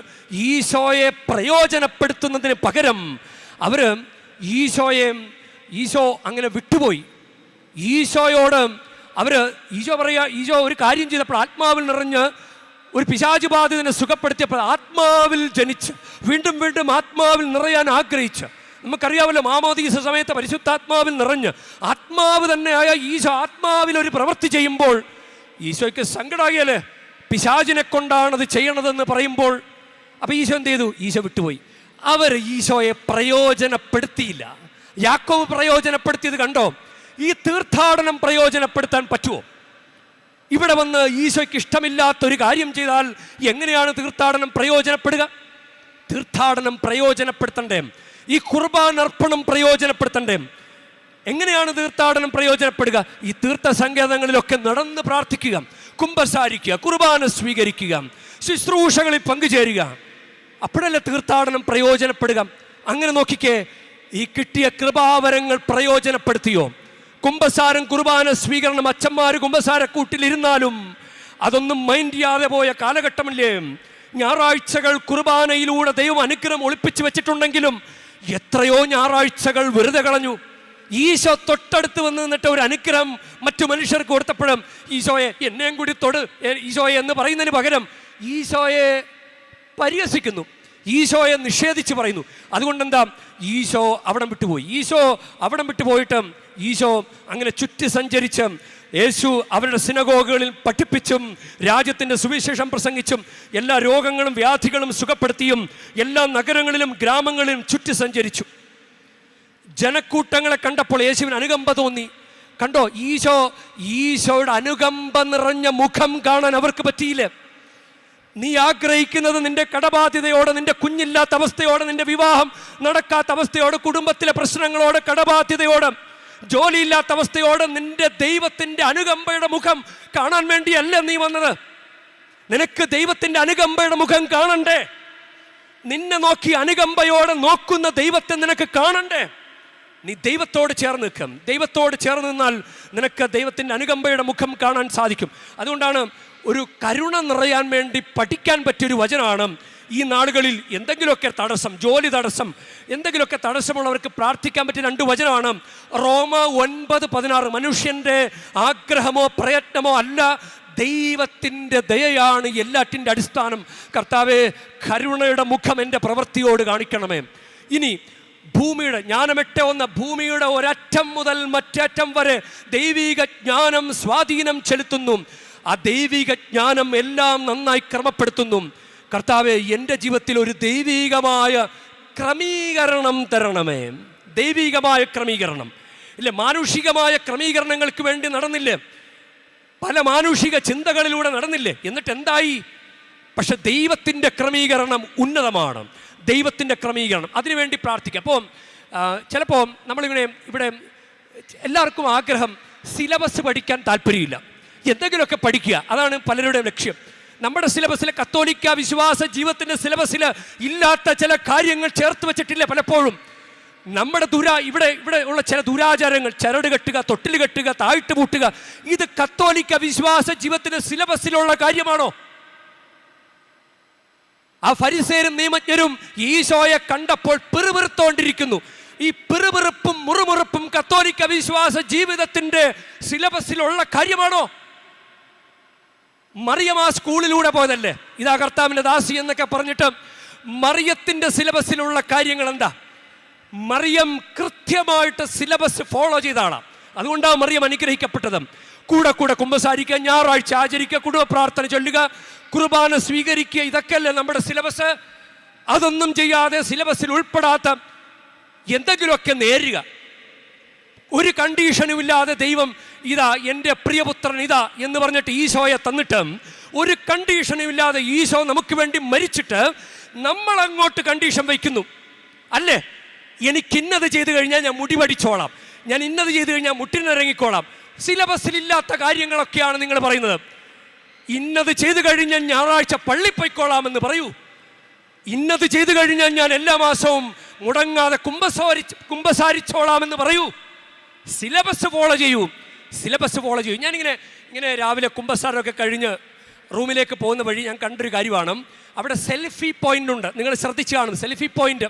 ഈശോയെ പ്രയോജനപ്പെടുത്തുന്നതിന് പകരം ഈശോ അങ്ങനെ വിട്ടുപോയി. ഈശോയോട് ഈശോ പറയുക, ഈശോ ഒരു കാര്യം ചെയ്തപ്പോൾ ആത്മാവിൽ നിറഞ്ഞ് ഒരു പിശാച് ബാധിതനെ സുഖപ്പെടുത്തിയപ്പോൾ ആത്മാവിൽ ജനിച്ച് വീണ്ടും വീണ്ടും ആത്മാവിൽ നിറയാൻ ആഗ്രഹിച്ച്, നമുക്കറിയാമല്ലോ മാമോദീസ സമയത്ത് പരിശുദ്ധാത്മാവിൽ നിറഞ്ഞ് ആത്മാവ് തന്നെയായ ഈശോ ആത്മാവിൽ ഒരു പ്രവൃത്തി ചെയ്യുമ്പോൾ ഈശോയ്ക്ക് സങ്കടമാകിയല്ലേ? പിശാചിനെ കൊണ്ടാണത് ചെയ്യണതെന്ന് പറയുമ്പോൾ അപ്പോൾ ഈശോ എന്ത് ചെയ്തു? ഈശോ വിട്ടുപോയി. അവർ ഈശോയെ പ്രയോജനപ്പെടുത്തിയില്ല. യാക്കോബ് പ്രയോജനപ്പെടുത്തിയത് കണ്ടോ? ഈ തീർത്ഥാടനം പ്രയോജനപ്പെടുത്താൻ പറ്റുമോ? ഇവിടെ വന്ന് ഈശോയ്ക്ക് ഇഷ്ടമില്ലാത്തൊരു കാര്യം ചെയ്താൽ എങ്ങനെയാണ് തീർത്ഥാടനം പ്രയോജനപ്പെടുക? തീർത്ഥാടനം പ്രയോജനപ്പെടുത്തണ്ടേ? ഈ കുർബാന അർപ്പണം പ്രയോജനപ്പെടുത്തണ്ടേ? എങ്ങനെയാണ് തീർത്ഥാടനം പ്രയോജനപ്പെടുക? ഈ തീർത്ഥ സങ്കേതങ്ങളിലൊക്കെ നടന്ന് പ്രാർത്ഥിക്കുക, കുമ്പസാരിക്കുക, കുർബാന സ്വീകരിക്കുക, ശുശ്രൂഷകളിൽ പങ്കുചേരുക. അപ്പോഴല്ലേ തീർത്ഥാടനം പ്രയോജനപ്പെടുക. അങ്ങനെ നോക്കിക്കേ, ഈ കിട്ടിയ കൃപാവരങ്ങൾ പ്രയോജനപ്പെടുത്തിയോ? കുമ്പസാരം, കുർബാന സ്വീകരണം, അച്ഛന്മാർ കുമ്പസാരക്കൂട്ടിലിരുന്നാലും അതൊന്നും മൈൻഡ് ചെയ്യാതെ പോയ കാലഘട്ടമില്ലേ? ഞായറാഴ്ചകൾ കുർബാനയിലൂടെ ദൈവം അനുഗ്രഹം ഒളിപ്പിച്ചു വെച്ചിട്ടുണ്ടെങ്കിലും എത്രയോ ഞായറാഴ്ചകൾ വെറുതെ കളഞ്ഞു. ഈശോ തൊട്ടടുത്ത് വന്ന് നിന്നിട്ട് ഒരു അനുഗ്രഹം മറ്റു മനുഷ്യർക്ക് കൊടുത്തപ്പോഴും ഈശോയെ എന്നെയും കൂടി തൊട് ഈശോയെ എന്ന് പറയുന്നതിന് പകരം ഈശോയെ പരിഹസിക്കുന്നു, ഈശോയെ നിഷേധിച്ച് പറയുന്നു. അതുകൊണ്ടെന്താ? ഈശോ അവിടം വിട്ടുപോയി. ഈശോ അവിടം വിട്ടുപോയിട്ട് ഈശോ അങ്ങനെ ചുറ്റി സഞ്ചരിച്ച് യേശു അവരുടെ സിനഗോഗുകളിൽ പഠിപ്പിച്ചും രാജ്യത്തിൻ്റെ സുവിശേഷം പ്രസംഗിച്ചും എല്ലാ രോഗങ്ങളും വ്യാധികളും സുഖപ്പെടുത്തിയും എല്ലാ നഗരങ്ങളിലും ഗ്രാമങ്ങളിലും ചുറ്റി സഞ്ചരിച്ചു. ജനക്കൂട്ടങ്ങളെ കണ്ടപ്പോൾ യേശുവിന് അനുകമ്പ തോന്നി. കണ്ടോ, ഈശോയുടെ അനുകമ്പ നിറഞ്ഞ മുഖം കാണാൻ അവർക്ക് പറ്റിയില്ല. നീ ആഗ്രഹിക്കുന്നത് നിന്റെ കടബാധ്യതയോടെ, നിന്റെ കുഞ്ഞില്ലാത്ത അവസ്ഥയോടെ, നിന്റെ വിവാഹം നടക്കാത്ത അവസ്ഥയോടെ, കുടുംബത്തിലെ പ്രശ്നങ്ങളോടെ, കടബാധ്യതയോടെ, ജോലിയില്ലാത്ത അവസ്ഥയോടെ നിന്റെ ദൈവത്തിൻ്റെ അനുകമ്പയുടെ മുഖം കാണാൻ വേണ്ടിയല്ല നീ വന്നത്. നിനക്ക് ദൈവത്തിൻ്റെ അനുകമ്പയുടെ മുഖം കാണണ്ടേ? നിന്നെ നോക്കി അനുകമ്പയോടെ നോക്കുന്ന ദൈവത്തെ നിനക്ക് കാണണ്ടേ? നീ ദൈവത്തോട് ചേർന്ന് നിൽക്കും. ദൈവത്തോട് ചേർന്ന് നിന്നാൽ നിനക്ക് ദൈവത്തിൻ്റെ അനുകമ്പയുടെ മുഖം കാണാൻ സാധിക്കും. അതുകൊണ്ടാണ് ഒരു കരുണ നിറയാൻ വേണ്ടി പഠിക്കാൻ പറ്റിയൊരു വചനമാണ് ഈ നാളുകളിൽ എന്തെങ്കിലുമൊക്കെ തടസ്സം, ജോലി തടസ്സം, എന്തെങ്കിലുമൊക്കെ തടസ്സമുള്ളവർക്ക് പ്രാർത്ഥിക്കാൻ പറ്റിയ 2 വചനമാണ്. റോമ 9:16 മനുഷ്യൻ്റെ ആഗ്രഹമോ പ്രയത്നമോ അല്ല, ദൈവത്തിൻ്റെ ദയയാണ് എല്ലാറ്റിൻ്റെ അടിസ്ഥാനം. കർത്താവേ, കരുണയുടെ മുഖം എൻ്റെ പ്രവൃത്തിയോട് കാണിക്കണമേ. ഇനി ഭൂമിയുടെ ജ്ഞാനമെട്ട ഭൂമിയുടെ ഒരറ്റം മുതൽ മറ്ററ്റം വരെ ദൈവിക ജ്ഞാനം സ്വാധീനം ചെലുത്തുന്നു. ആ ദൈവിക ജ്ഞാനം എല്ലാം നന്നായി ക്രമപ്പെടുത്തുന്നു. കർത്താവെ, എൻ്റെ ജീവിതത്തിൽ ഒരു ദൈവികമായ ക്രമീകരണം തരണമേ. ദൈവികമായ ക്രമീകരണം ഇല്ലേ? മാനുഷികമായ ക്രമീകരണങ്ങൾക്ക് വേണ്ടി നടന്നില്ലേ? പല മാനുഷിക ചിന്തകളിലൂടെ നടന്നില്ലേ? എന്നിട്ട് എന്തായി? പക്ഷെ ദൈവത്തിൻ്റെ ക്രമീകരണം ഉന്നതമാണ്. ദൈവത്തിൻ്റെ ക്രമീകരണം, അതിനുവേണ്ടി പ്രാർത്ഥിക്കുക. അപ്പോൾ ചിലപ്പോൾ ഇവിടെ എല്ലാവർക്കും ആഗ്രഹം സിലബസ് പഠിക്കാൻ താല്പര്യമില്ല, എന്തെങ്കിലുമൊക്കെ പഠിക്കുക, അതാണ് പലരുടെയും ലക്ഷ്യം. നമ്മുടെ സിലബസിൽ, കത്തോലിക്ക വിശ്വാസ ജീവിതത്തിൻ്റെ സിലബസിൽ ഇല്ലാത്ത ചില കാര്യങ്ങൾ ചേർത്ത് വെച്ചിട്ടില്ല പലപ്പോഴും. നമ്മുടെ ഇവിടെ ഉള്ള ചില ദുരാചാരങ്ങൾ, ചരട് കെട്ടുക, തൊട്ടിൽ കെട്ടുക, താഴ്ത്ത് പൂട്ടുക, ഇത് കത്തോലിക്ക വിശ്വാസ ജീവിതത്തിൻ്റെ സിലബസിലുള്ള കാര്യമാണോ? ആ ഫരിസേരും നിയമജ്ഞരും ഈശോയെ കണ്ടപ്പോൾ പിറുപിറുത്തോണ്ടിരിക്കുന്നു. ഈ പിറുപിറുപ്പും മുറുമുറുപ്പും കത്തോലിക്ക വിശ്വാസ ജീവിതത്തിൻ്റെ സിലബസിലുള്ള കാര്യമാണോ? മറിയം ആ സ്കൂളിലൂടെ പോയതല്ലേ? ഇതാ കർത്താവിൻ്റെ ദാസി എന്നൊക്കെ പറഞ്ഞിട്ട് മറിയത്തിൻ്റെ സിലബസിലുള്ള കാര്യങ്ങൾ എന്താ? മറിയം കൃത്യമായിട്ട് സിലബസ് ഫോളോ ചെയ്താണ്. അതുകൊണ്ടാണ് മറിയം അനുഗ്രഹിക്കപ്പെട്ടത്. കൂടെ കുമ്പസാരിക്കുക, ഞായറാഴ്ച ആചരിക്കുക, കുടുംബ പ്രാർത്ഥന ചൊല്ലുക, കുർബാന സ്വീകരിക്കുക, ഇതൊക്കെയല്ലേ നമ്മുടെ സിലബസ്. അതൊന്നും ചെയ്യാതെ സിലബസിൽ ഉൾപ്പെടാത്ത എന്തെങ്കിലുമൊക്കെ നേരുക, ഒരു കണ്ടീഷനും ഇല്ലാതെ ദൈവം ഇതാ എൻ്റെ പ്രിയപുത്രൻ ഇതാ എന്ന് പറഞ്ഞിട്ട് ഈശോയെ തന്നിട്ട്, ഒരു കണ്ടീഷനും ഇല്ലാതെ ഈശോ നമുക്ക് വേണ്ടി മരിച്ചിട്ട് നമ്മളങ്ങോട്ട് കണ്ടീഷൻ വയ്ക്കുന്നു അല്ലേ? എനിക്കിന്നത് ചെയ്തു കഴിഞ്ഞാൽ ഞാൻ മുടി പഠിച്ചോളാം, ഞാൻ ഇന്നത് ചെയ്തു കഴിഞ്ഞാൽ മുട്ടിനിറങ്ങിക്കോളാം. സിലബസിലില്ലാത്ത കാര്യങ്ങളൊക്കെയാണ് നിങ്ങൾ പറയുന്നത്. ഇന്നത് ചെയ്തു കഴിഞ്ഞാൽ ഞായറാഴ്ച പള്ളി പോയിക്കോളാമെന്ന് പറയൂ. ഇന്നത് ചെയ്തു കഴിഞ്ഞാൽ ഞാൻ എല്ലാ മാസവും മുടങ്ങാതെ കുമ്പസാരിച്ചോളാമെന്ന് പറയൂ. സിലബസ് ഫോളോ ചെയ്യൂ. ഞാനിങ്ങനെ രാവിലെ കുമ്പസാരമൊക്കെ കഴിഞ്ഞ് റൂമിലേക്ക് പോകുന്ന വഴി ഞാൻ കണ്ടൊരു കാര്യമാണ്, അവിടെ സെൽഫി പോയിന്റ് ഉണ്ട്. നിങ്ങൾ ശ്രദ്ധിച്ചു കാണും സെൽഫി പോയിന്റ്.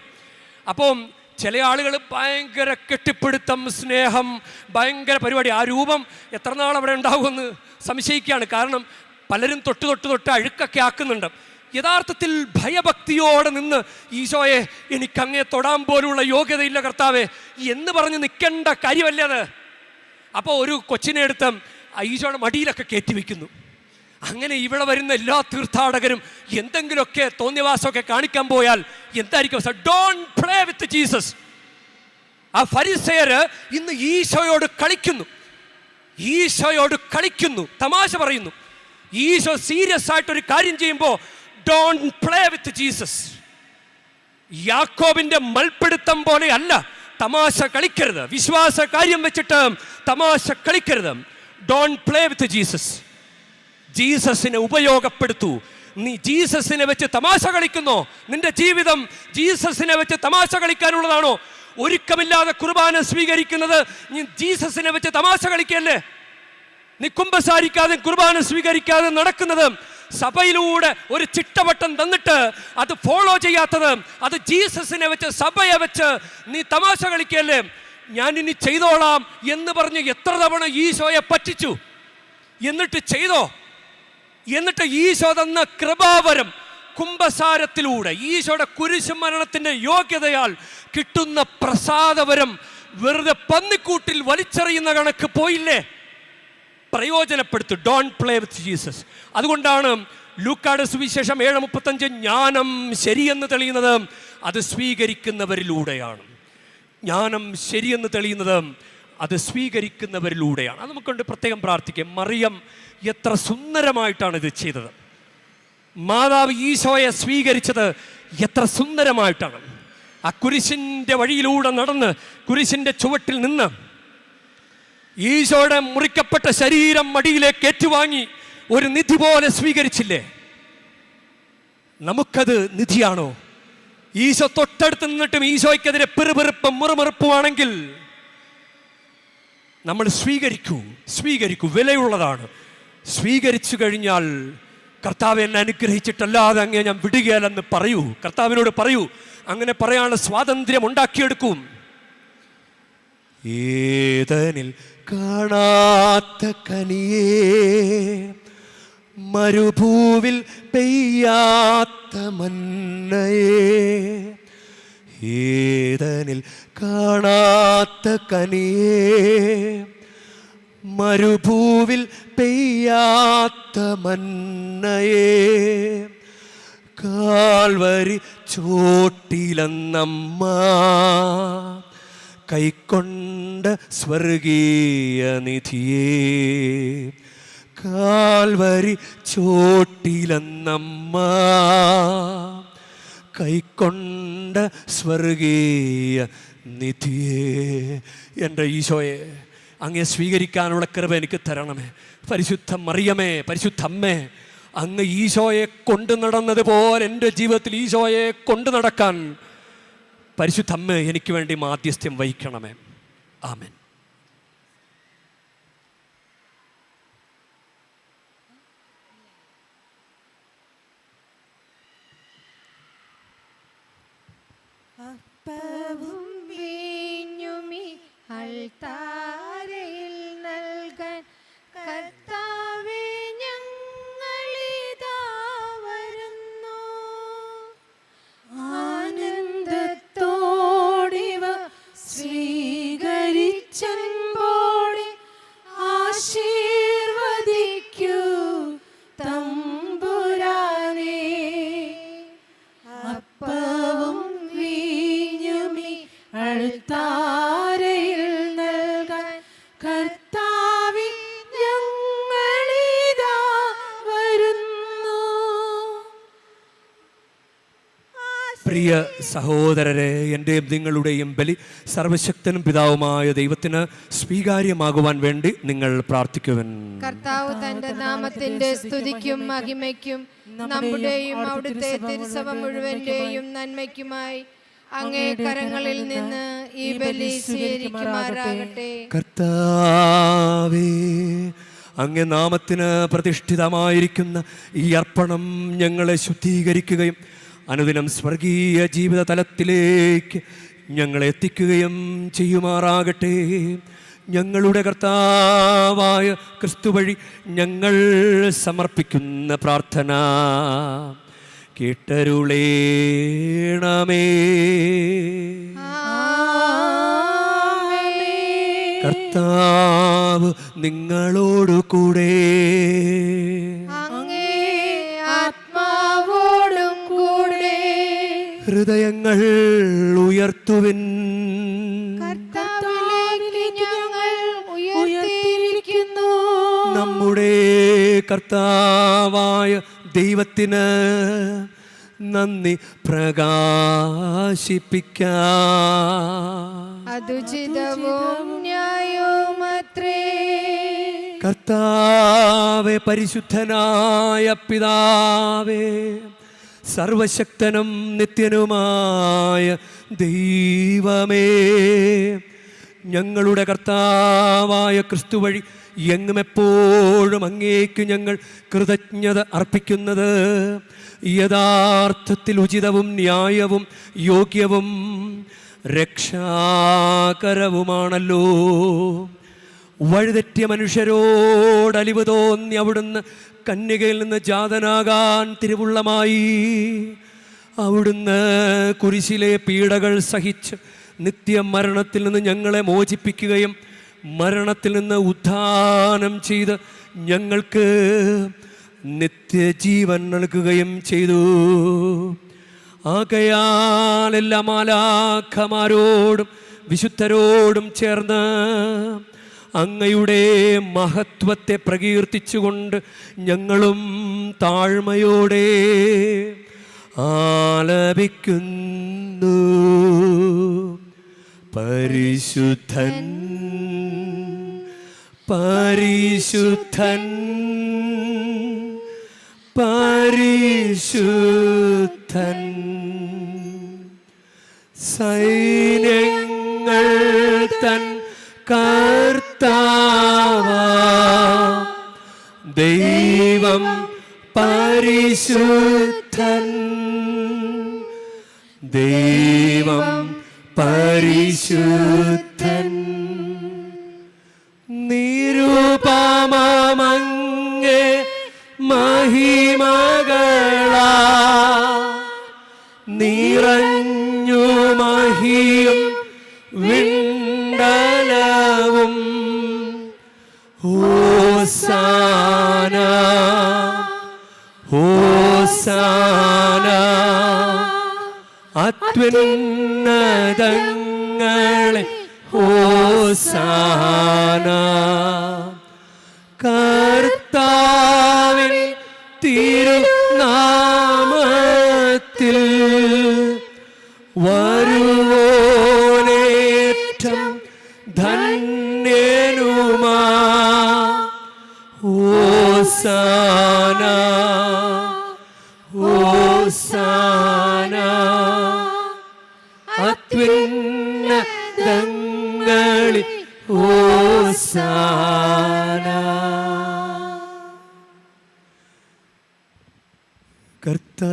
അപ്പം ചില ആളുകൾ ഭയങ്കര കെട്ടിപ്പിടുത്തം, സ്നേഹം, ഭയങ്കര പരിപാടി. ആ രൂപം എത്ര നാൾ അവിടെ ഉണ്ടാകുമെന്ന് സംശയിക്കുകയാണ്. കാരണം പലരും തൊട്ട് അഴുക്കൊക്കെ ആക്കുന്നുണ്ട്. യഥാർത്ഥത്തിൽ ഭയഭക്തിയോടെ നിന്ന് ഈശോയെ എനിക്കങ്ങേ തൊടാൻ പോലുള്ള യോഗ്യതയില്ല കർത്താവേ എന്ന് പറഞ്ഞ് നിൽക്കേണ്ട കാര്യമല്ലേ അത്? അപ്പോൾ ഒരു കൊച്ചിനെ എടുത്ത് ഈശോയുടെ മടിയിലൊക്കെ കയറ്റി വയ്ക്കുന്നു. അങ്ങനെ ഇവിടെ വരുന്ന എല്ലാ തീർത്ഥാടകരും എന്തെങ്കിലുമൊക്കെ തോന്നിയവാസമൊക്കെ കാണിക്കാൻ പോയാൽ എന്തായിരിക്കും? Don't play with Jesus. ആ ഫരിസേയര് ഇന്ന് ഈശോയോട് കളിക്കുന്നു, തമാശ പറയുന്നു. ഈശോ സീരിയസ് ആയിട്ടൊരു കാര്യം ചെയ്യുമ്പോൾ ഡോണ്ട് പ്ലേ വിത്ത് ജീസസ്. യാക്കോബിന്റെ മൽപ്പിടുത്തം പോലെ അല്ല, തമാശ കളിക്കരുത്. വിശ്വാസ കാര്യം വെച്ചിട്ട് തമാശ കളിക്കരുത്. Don't play with Jesus. ജീസസിനെ ഉപയോഗപ്പെടുത്തൂ. നീ ജീസസിനെ വെച്ച് തമാശ കളിക്കുന്നോ? നിന്റെ ജീവിതം ജീസസിനെ വെച്ച് തമാശ കളിക്കാനുള്ളതാണോ? ഒരുക്കമില്ലാതെ കുർബാന സ്വീകരിക്കുന്നത് നീ ജീസസിനെ വെച്ച് തമാശ കളിക്കല്ലേ? നീ കുമ്പസാരിക്കാതെ കുർബാന സ്വീകരിക്കാതെ നടക്കുന്നത്, സഭയിലൂടെ ഒരു ചിട്ടവട്ടം തന്നിട്ട് അത് ഫോളോ ചെയ്യാത്തത്, അത് ജീസസിനെ വെച്ച് സഭയെ വെച്ച് നീ തമാശ കളിക്കല്ലേ? ഞാൻ ഇനി ചെയ്തോളാം എന്ന് പറഞ്ഞ് എത്ര തവണ ഈശോയെ പറ്റിച്ചു. എന്നിട്ട് ചെയ്തോ? എന്നിട്ട് ഈശോ തന്ന കൃപാവരം കുംഭസാരത്തിലൂടെ ഈശോയുടെ കുരിശു മരണത്തിന്റെ യോഗ്യതയാൽ കിട്ടുന്ന പ്രസാദവരം വെറുതെ പന്നിക്കൂട്ടിൽ വലിച്ചെറിയുന്ന കണക്ക് പോയില്ലേ? പ്രയോജനപ്പെടുത്തു. Don't play with Jesus. അതുകൊണ്ടാണ് ലൂക്കായുടെ സുവിശേഷം 7:35 ജ്ഞാനം ശരിയെന്ന് തെളിയുന്നത് അത് സ്വീകരിക്കുന്നവരിലൂടെയാണ്. ജ്ഞാനം ശരിയെന്ന് തെളിയുന്നത് അത് സ്വീകരിക്കുന്നവരിലൂടെയാണ്. അത് നമുക്കൊണ്ട് പ്രത്യേകം പ്രാർത്ഥിക്കാം. മറിയം എത്ര സുന്ദരമായിട്ടാണ് ഇത് ചെയ്തത്. മാതാവ് ഈശോയെ സ്വീകരിച്ചത് എത്ര സുന്ദരമായിട്ടാണ്. ആ കുരിശിൻ്റെ വഴിയിലൂടെ നടന്ന് കുരിശിൻ്റെ ചുവട്ടിൽ നിന്ന് ഈശോയുടെ മുറിക്കപ്പെട്ട ശരീരം മടിയിലേക്ക് ഏറ്റുവാങ്ങി ഒരു നിധി പോലെ സ്വീകരിച്ചില്ലേ? നമുക്കത് നിധിയാണോ? ഈശോ തൊട്ടടുത്ത് നിന്നിട്ടും ഈശോയ്ക്കെതിരെ പിറുപിറുപ്പും മുറുമുറുപ്പുമാണെങ്കിൽ നമ്മൾ സ്വീകരിക്കൂ. വിലയുള്ളതാണ്. സ്വീകരിച്ചു കഴിഞ്ഞാൽ കർത്താവ് എന്നെ അനുഗ്രഹിച്ചിട്ടല്ലാതെ അങ്ങേ ഞാൻ വിടുകയല്ലെന്ന് പറയൂ. കർത്താവിനോട് പറയൂ. അങ്ങനെ പറയാനുള്ള സ്വാതന്ത്ര്യം ഉണ്ടാക്കിയെടുക്കും. ഏതനിൽ കാണാത്ത കനിയേ, മരുഭൂവിൽ പെയ്യാത്ത മന്നയേ, ഏതനിൽ കാണാത്ത കനിയേ, മരുഭൂവിൽ പെയ്യാത്ത മന്നയേ, കാൽവരി ചോട്ടിലെന്നമ്മ കൈക്കൊണ്ട സ്വർഗീയ നിധിയേ, കാൽവരി ചോട്ടിലെന്നമ്മ കൈക്കൊണ്ട സ്വർഗീയ നിധിയേ. എൻ്റെ ഈശോയെ, അങ്ങേ സ്വീകരിക്കാനുള്ള കൃപ എനിക്ക് തരണമേ. പരിശുദ്ധ മറിയമേ, പരിശുദ്ധ അമ്മേ, അങ്ങ് ഈശോയെ കൊണ്ടു നടന്നതുപോലെ എൻ്റെ ജീവിതത്തിൽ ഈശോയെ കൊണ്ടു നടക്കാൻ പരിശുദ്ധ അമ്മ എനിക്ക് വേണ്ടി മാധ്യസ്ഥ്യം വഹിക്കണമേ. ആമേൻ. അപ്പവും വീഞ്ഞുമി അൾത്താരയിൽ നൽകാൻ കർത്താവേ ഞങ്ങളിതാ വരുന്നു. ആനന്ദത്തോടിവ സ്വീകരിച്ചൻപോടെ ആശീർവദിക്കൂ തമ്പുരാനേ. അപ്പവും വീഞ്ഞുമി അൾത്താരയിൽ നൽകാൻ കർത്താവേ ഞങ്ങളിതാ വരുന്നു. പ്രിയ സഹോദരരെ, എൻ്റെയും നിങ്ങളുടെയും ബലി സർവശക്തനും പിതാവുമായ ദൈവത്തിന് സ്വീകാര്യമാകുവാൻ വേണ്ടി നിങ്ങൾ പ്രാർത്ഥിക്കുവൻ. കർത്താവ് തന്റെ നാമത്തിന്റെ സ്തുതിക്കും മഹിമയ്ക്കും നമ്മുടെയും അവിടുത്തെ തിരുസഭ മുഴുവന്റെയും നന്മയ്ക്കുമായി അങ്ങേ കരങ്ങളിൽ നിന്ന് ഈ ബലി സ്വീകരിക്കുമാറാകട്ടെ. കർത്താവേ, അങ്ങേ നാമത്തിന് പ്രതിഷ്ഠിതമായിരിക്കുന്ന ഈ അർപ്പണം ഞങ്ങളെ ശുദ്ധീകരിക്കുകയും അനുദിനം സ്വർഗീയ ജീവിത തലത്തിലേക്ക് ഞങ്ങളെ എത്തിക്കുകയും ചെയ്യുമാറാകട്ടെ. ഞങ്ങളുടെ കർത്താവായ ക്രിസ്തു വഴി ഞങ്ങൾ സമർപ്പിക്കുന്ന പ്രാർത്ഥന കേട്ടരുളേണമേ. കർത്താവ് നിങ്ങളോടു കൂടെ. ഹൃദയങ്ങൾ ഉയർത്തുവിൻ. കർത്താവിലേക്ക് ഞങ്ങൾ ഉയർത്തിയിരിക്കുന്നു. നമ്മുടെ കർത്താവായ ദൈവത്തിന് നന്ദി പ്രകാശിപ്പിക്കാം. അതുചിതവും ന്യായവുമത്രേ. കർത്താവേ, പരിശുദ്ധനായ പിതാവേ, സർവശക്തനും നിത്യനുമായ ദൈവമേ, ഞങ്ങളുടെ കർത്താവായ ക്രിസ്തു വഴി എങ്ങും എപ്പോഴും അങ്ങേക്ക് ഞങ്ങൾ കൃതജ്ഞത അർപ്പിക്കുന്നത് യഥാർത്ഥത്തിൽ ഉചിതവും ന്യായവും യോഗ്യവും രക്ഷാകരവുമാണല്ലോ. വഴിതെറ്റിയ മനുഷ്യരോട് അലിവ് തോന്നി അവിടുന്ന് കന്യകയിൽ നിന്ന് ജാതനാകാൻ തിരുവുള്ളമായി. അവിടുന്ന് കുരിശിലെ പീഡകൾ സഹിച്ച് നിത്യമരണത്തിൽ നിന്ന് ഞങ്ങളെ മോചിപ്പിക്കുകയും മരണത്തിൽ നിന്ന് ഉത്ഥാനം ചെയ്ത് ഞങ്ങൾക്ക് നിത്യജീവൻ നൽകുകയും ചെയ്തു. ആകയാൽ എല്ലാ മാലാഖമാരോടും വിശുദ്ധരോടും ചേർന്ന് അങ്ങയുടെ മഹത്വത്തെ പ്രകീർത്തിച്ചുകൊണ്ട് ഞങ്ങളും താഴ്മയോടെ ആലപിക്കുന്നു. പരിശുദ്ധൻ പരിശുദ്ധൻ പരിശുദ്ധൻ, സൈന്യങ്ങൾ തൻ കർത്താവാ ദൈവം പരിശുദ്ധൻ. ദൈവം പരിശുദ്ധൻ. നിരുപമമങ്ങേ മഹിമകളാ നിറഞ്ഞു മഹിയും വിണ്ടലവും. ഹോസാന ഹോസാന അത്യുന്നതങ്ങളെ ഹോസാന. കർത്താവിൻ തിരുനാമത്തിൽ വരുവോനേറ്റം ധന്യനുമാ. ഹോസാന ഹോസാന അത്യുന്നതങ്ങളിൽ ഹോസാന. കർത്താവേ,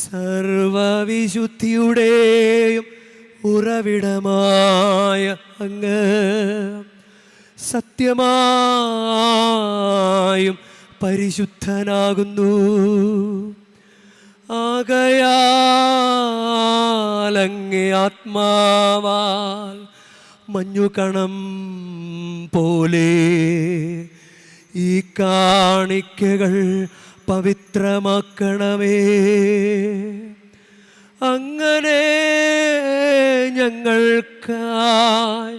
സർവവിശുദ്ധിയുടെയും ഉറവിടമായ അങ്ങ് സത്യമായും പരിശുദ്ധനാകുന്നു. ആകയാൽ അങ്ങേ ആത്മാവാൽ മഞ്ഞുകണം പോലെ ഈ കാണിക്കകൾ പവിത്രമാക്കണമേ. അങ്ങനെ ഞങ്ങൾക്കായി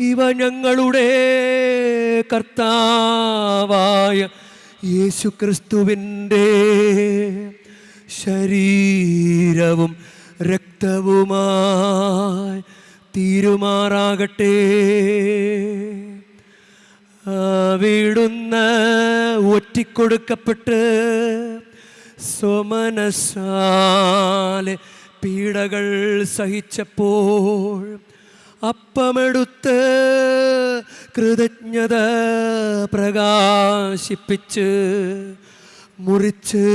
ഇവ ഞങ്ങളുടെ കർത്താവായ യേശുക്രിസ്തുവിൻ്റെ ശരീരവും രക്തവുമായി തീരുമാറാകട്ടെ. അവിടുന്ന് ഒറ്റിക്കൊടുക്കപ്പെട്ട് സ്വമനസാലെ പീഡകൾ സഹിച്ചപ്പോൾ അപ്പമെടുത്ത് കൃതജ്ഞത പ്രകാശിപ്പിച്ച് മുറിച്ച്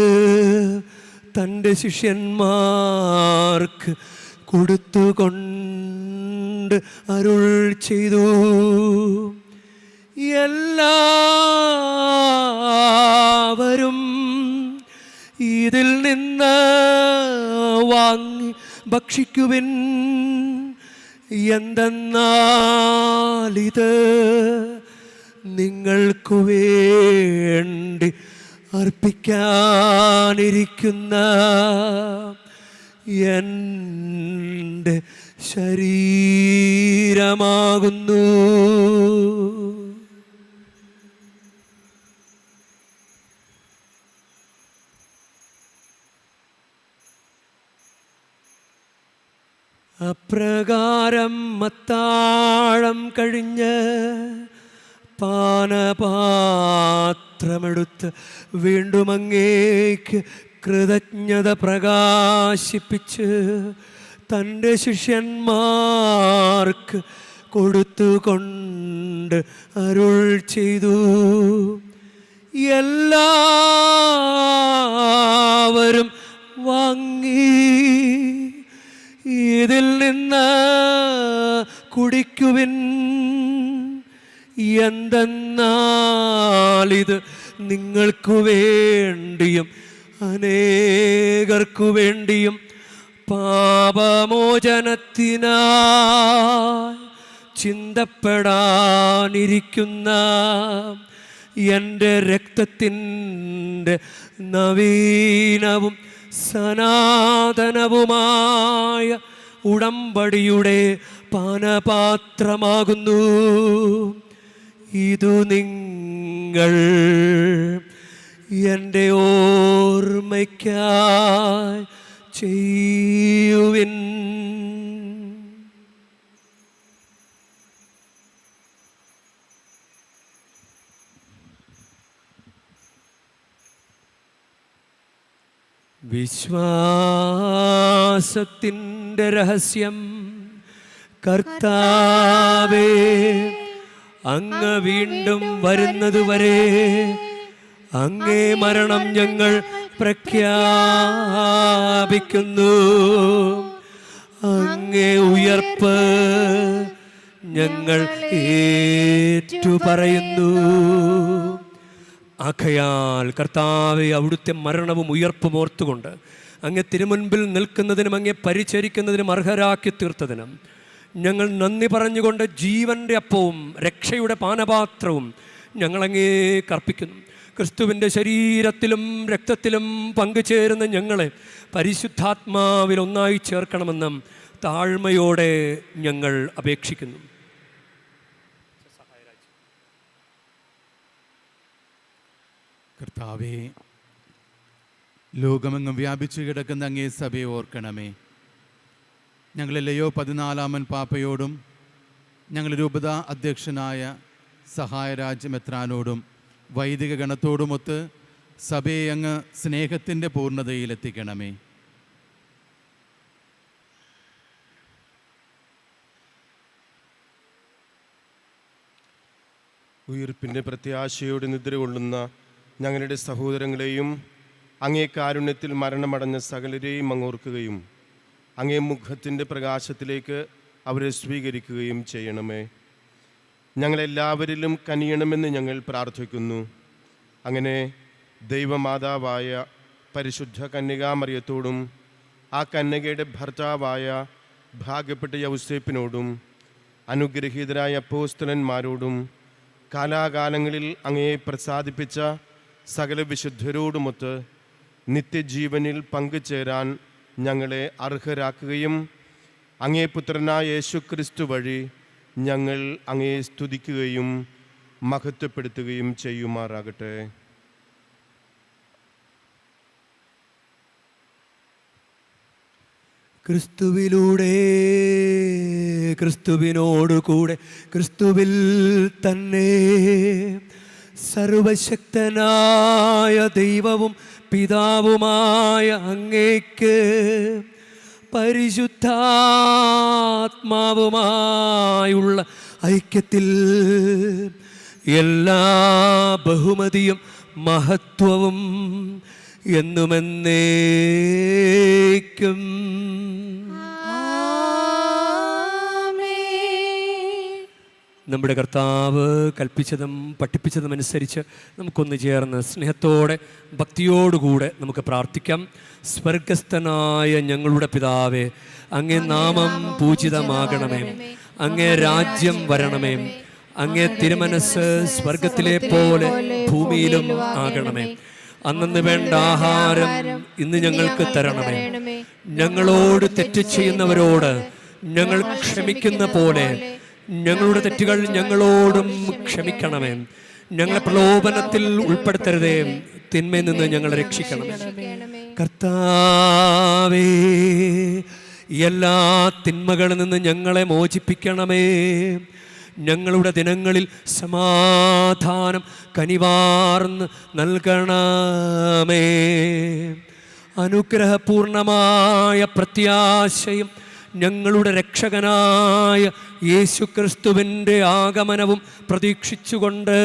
തൻ്റെ ശിഷ്യന്മാർക്ക് കൊടുത്തുകൊണ്ട് അരുൾ ചെയ്തു. എല്ലാവരും ഇതിൽ നിന്ന് വാങ്ങി ഭക്ഷിക്കുവിൻ. എന്തെന്നാലിത് നിങ്ങൾക്കു വേണ്ടി അർപ്പിക്കാനിരിക്കുന്ന എൻ്റെ ശരീരമാകുന്നു. അപ്രകാരം അത്താഴം കഴിഞ്ഞ് പാനപാത്രമെടുത്ത് വീണ്ടും അങ്ങേക്ക് കൃതജ്ഞത പ്രകാശിപ്പിച്ച് തൻ്റെ ശിഷ്യന്മാർക്ക് കൊടുത്തുകൊണ്ട് അരുൾ ചെയ്തു, എല്ലാവരും വാങ്ങി ഇതിൽ നിന്ന് കുടിക്കുവിൻ. എന്തെന്നാൽ ഇത് നിങ്ങൾക്കു വേണ്ടിയും അനേകർക്കു വേണ്ടിയും പാപമോചനത്തിനായി ചിന്തപ്പെടാനിരിക്കുന്ന എൻ്റെ രക്തത്തിൻ്റെ നവീനവും സനാതനവുമായ ഉടമ്പടിയുടെ പാനപാത്രമാകുന്നു. ഇതു നിങ്ങൾ എൻ്റെ ഓർമ്മയ്ക്കായി ചെയ്യുവിൻ. വിശ്വാസത്തിൻ്റെ രഹസ്യം. കർത്താവേ, അങ്ങ് വീണ്ടും വരുന്നതുവരെ അങ്ങേ മരണം ഞങ്ങൾ പ്രഖ്യാപിക്കുന്നു. അങ്ങേ ഉയർപ്പ് ഞങ്ങൾ ഏറ്റുപറയുന്നു. ആകയാൽ കർത്താവെ, അവിടുത്തെ മരണവും ഉയർപ്പും ഓർത്തുകൊണ്ട് അങ്ങേ തിരുമുൻപിൽ നിൽക്കുന്നതിനും അങ്ങേ പരിചരിക്കുന്നതിനും അർഹരാക്കി തീർത്തതിനും ഞങ്ങൾ നന്ദി പറഞ്ഞുകൊണ്ട് ജീവൻ്റെ അപ്പവും രക്ഷയുടെ പാനപാത്രവും ഞങ്ങളങ്ങേ കർപ്പിക്കുന്നു. ക്രിസ്തുവിൻ്റെ ശരീരത്തിലും രക്തത്തിലും പങ്കുചേരുന്ന ഞങ്ങളെ പരിശുദ്ധാത്മാവിൽ ഒന്നായി ചേർക്കണമെന്നും താഴ്മയോടെ ഞങ്ങൾ അപേക്ഷിക്കുന്നു. കർത്താവേ, ലോകമെങ്ങും വ്യാപിച്ചു കിടക്കുന്ന അങ്ങേ സഭയെ ഓർക്കണമേ. ഞങ്ങൾ ലയോ 14 പാപ്പയോടും ഞങ്ങളുടെ രൂപത അധ്യക്ഷനായ സഹായരാജ് മെത്രാനോടും വൈദിക ഗണത്തോടുമൊത്ത് സഭയെ അങ്ങ് സ്നേഹത്തിൻ്റെ പൂർണ്ണതയിലെത്തിക്കണമേ. ഉയിർപ്പിൻ്റെ പ്രത്യാശയോടെ നിദ്ര കൊള്ളുന്ന ഞങ്ങളുടെ സഹോദരങ്ങളെയും അങ്ങേ കാരുണ്യത്തിൽ മരണമടഞ്ഞ സകലരെയും അങ്ങോർക്കുകയും അങ്ങേ മുഖത്തിൻ്റെ പ്രകാശത്തിലേക്ക് അവരെ സ്വീകരിക്കുകയും ചെയ്യണമേ. ഞങ്ങളെല്ലാവരിലും കനിയണമെന്ന് ഞങ്ങൾ പ്രാർത്ഥിക്കുന്നു. അങ്ങനെ ദൈവമാതാവായ പരിശുദ്ധ കന്യകാമറിയത്തോടും ആ കന്യകയുടെ ഭർത്താവായ ഭാഗ്യപ്പെട്ട യൗസേപ്പിനോടും അനുഗ്രഹീതരായ അപ്പോസ്തലന്മാരോടും കാലാകാലങ്ങളിൽ അങ്ങയെ പ്രസാദിപ്പിച്ച സകല വിശുദ്ധരോടുമൊത്ത് നിത്യജീവനിൽ പങ്കുചേരാൻ ഞങ്ങളെ അർഹരാക്കുകയും അങ്ങേ പുത്രനായ യേശുക്രിസ്തു വഴി ഞങ്ങൾ അങ്ങയെ സ്തുതിക്കുകയും മഹത്വപ്പെടുത്തുകയും ചെയ്യുമാറാകട്ടെ. ക്രിസ്തുവിലൂടെ, ക്രിസ്തുവിനോടുകൂടെ, ക്രിസ്തുവിൽ തന്നെ സർവശക്തനായ ദൈവവും പിതാവുമായ അങ്ങേക്ക് പരിശുദ്ധാത്മാവുമായുള്ള ഐക്യത്തിൽ എല്ലാ ബഹുമതിയും മഹത്വവും എന്നുമെന്നേക്കും നമ്മുടെ കർത്താവ് കൽപ്പിച്ചതും പഠിപ്പിച്ചതും അനുസരിച്ച് നമുക്കൊന്ന് ചേർന്ന് സ്നേഹത്തോടെ ഭക്തിയോടുകൂടെ നമുക്ക് പ്രാർത്ഥിക്കാം. സ്വർഗസ്ഥനായ ഞങ്ങളുടെ പിതാവേ, അങ്ങേ നാമം പൂജിതമാകണമേ, അങ്ങേ രാജ്യം വരണമേ, അങ്ങേ തിരുമനസ് സ്വർഗത്തിലെ പോലെ ഭൂമിയിലും ആകണമേ. അന്നു വേണ്ട ആഹാരം ഇന്ന് ഞങ്ങൾക്ക് തരണമേ. ഞങ്ങളോട് തെറ്റ് ചെയ്യുന്നവരോട് ഞങ്ങൾ ക്ഷമിക്കുന്ന പോലെ ഞങ്ങളുടെ തെറ്റുകൾ ഞങ്ങളോടും ക്ഷമിക്കണമേ. ഞങ്ങളെ പ്രലോഭനത്തിൽ ഉൾപ്പെടുത്തരുതേ, തിന്മയിൽ നിന്ന് ഞങ്ങളെ രക്ഷിക്കണമേ. കർത്താവേ, എല്ലാ തിന്മകളിൽ നിന്ന് ഞങ്ങളെ മോചിപ്പിക്കണമേ. ഞങ്ങളുടെ ദിനങ്ങളിൽ സമാധാനം കനിവാർന്ന് നൽകണമേ. അനുഗ്രഹപൂർണമായ പ്രത്യാശയും ഞങ്ങളുടെ രക്ഷകനായ യേശുക്രിസ്തുവിൻ്റെ ആഗമനവും പ്രതീക്ഷിച്ചുകൊണ്ട്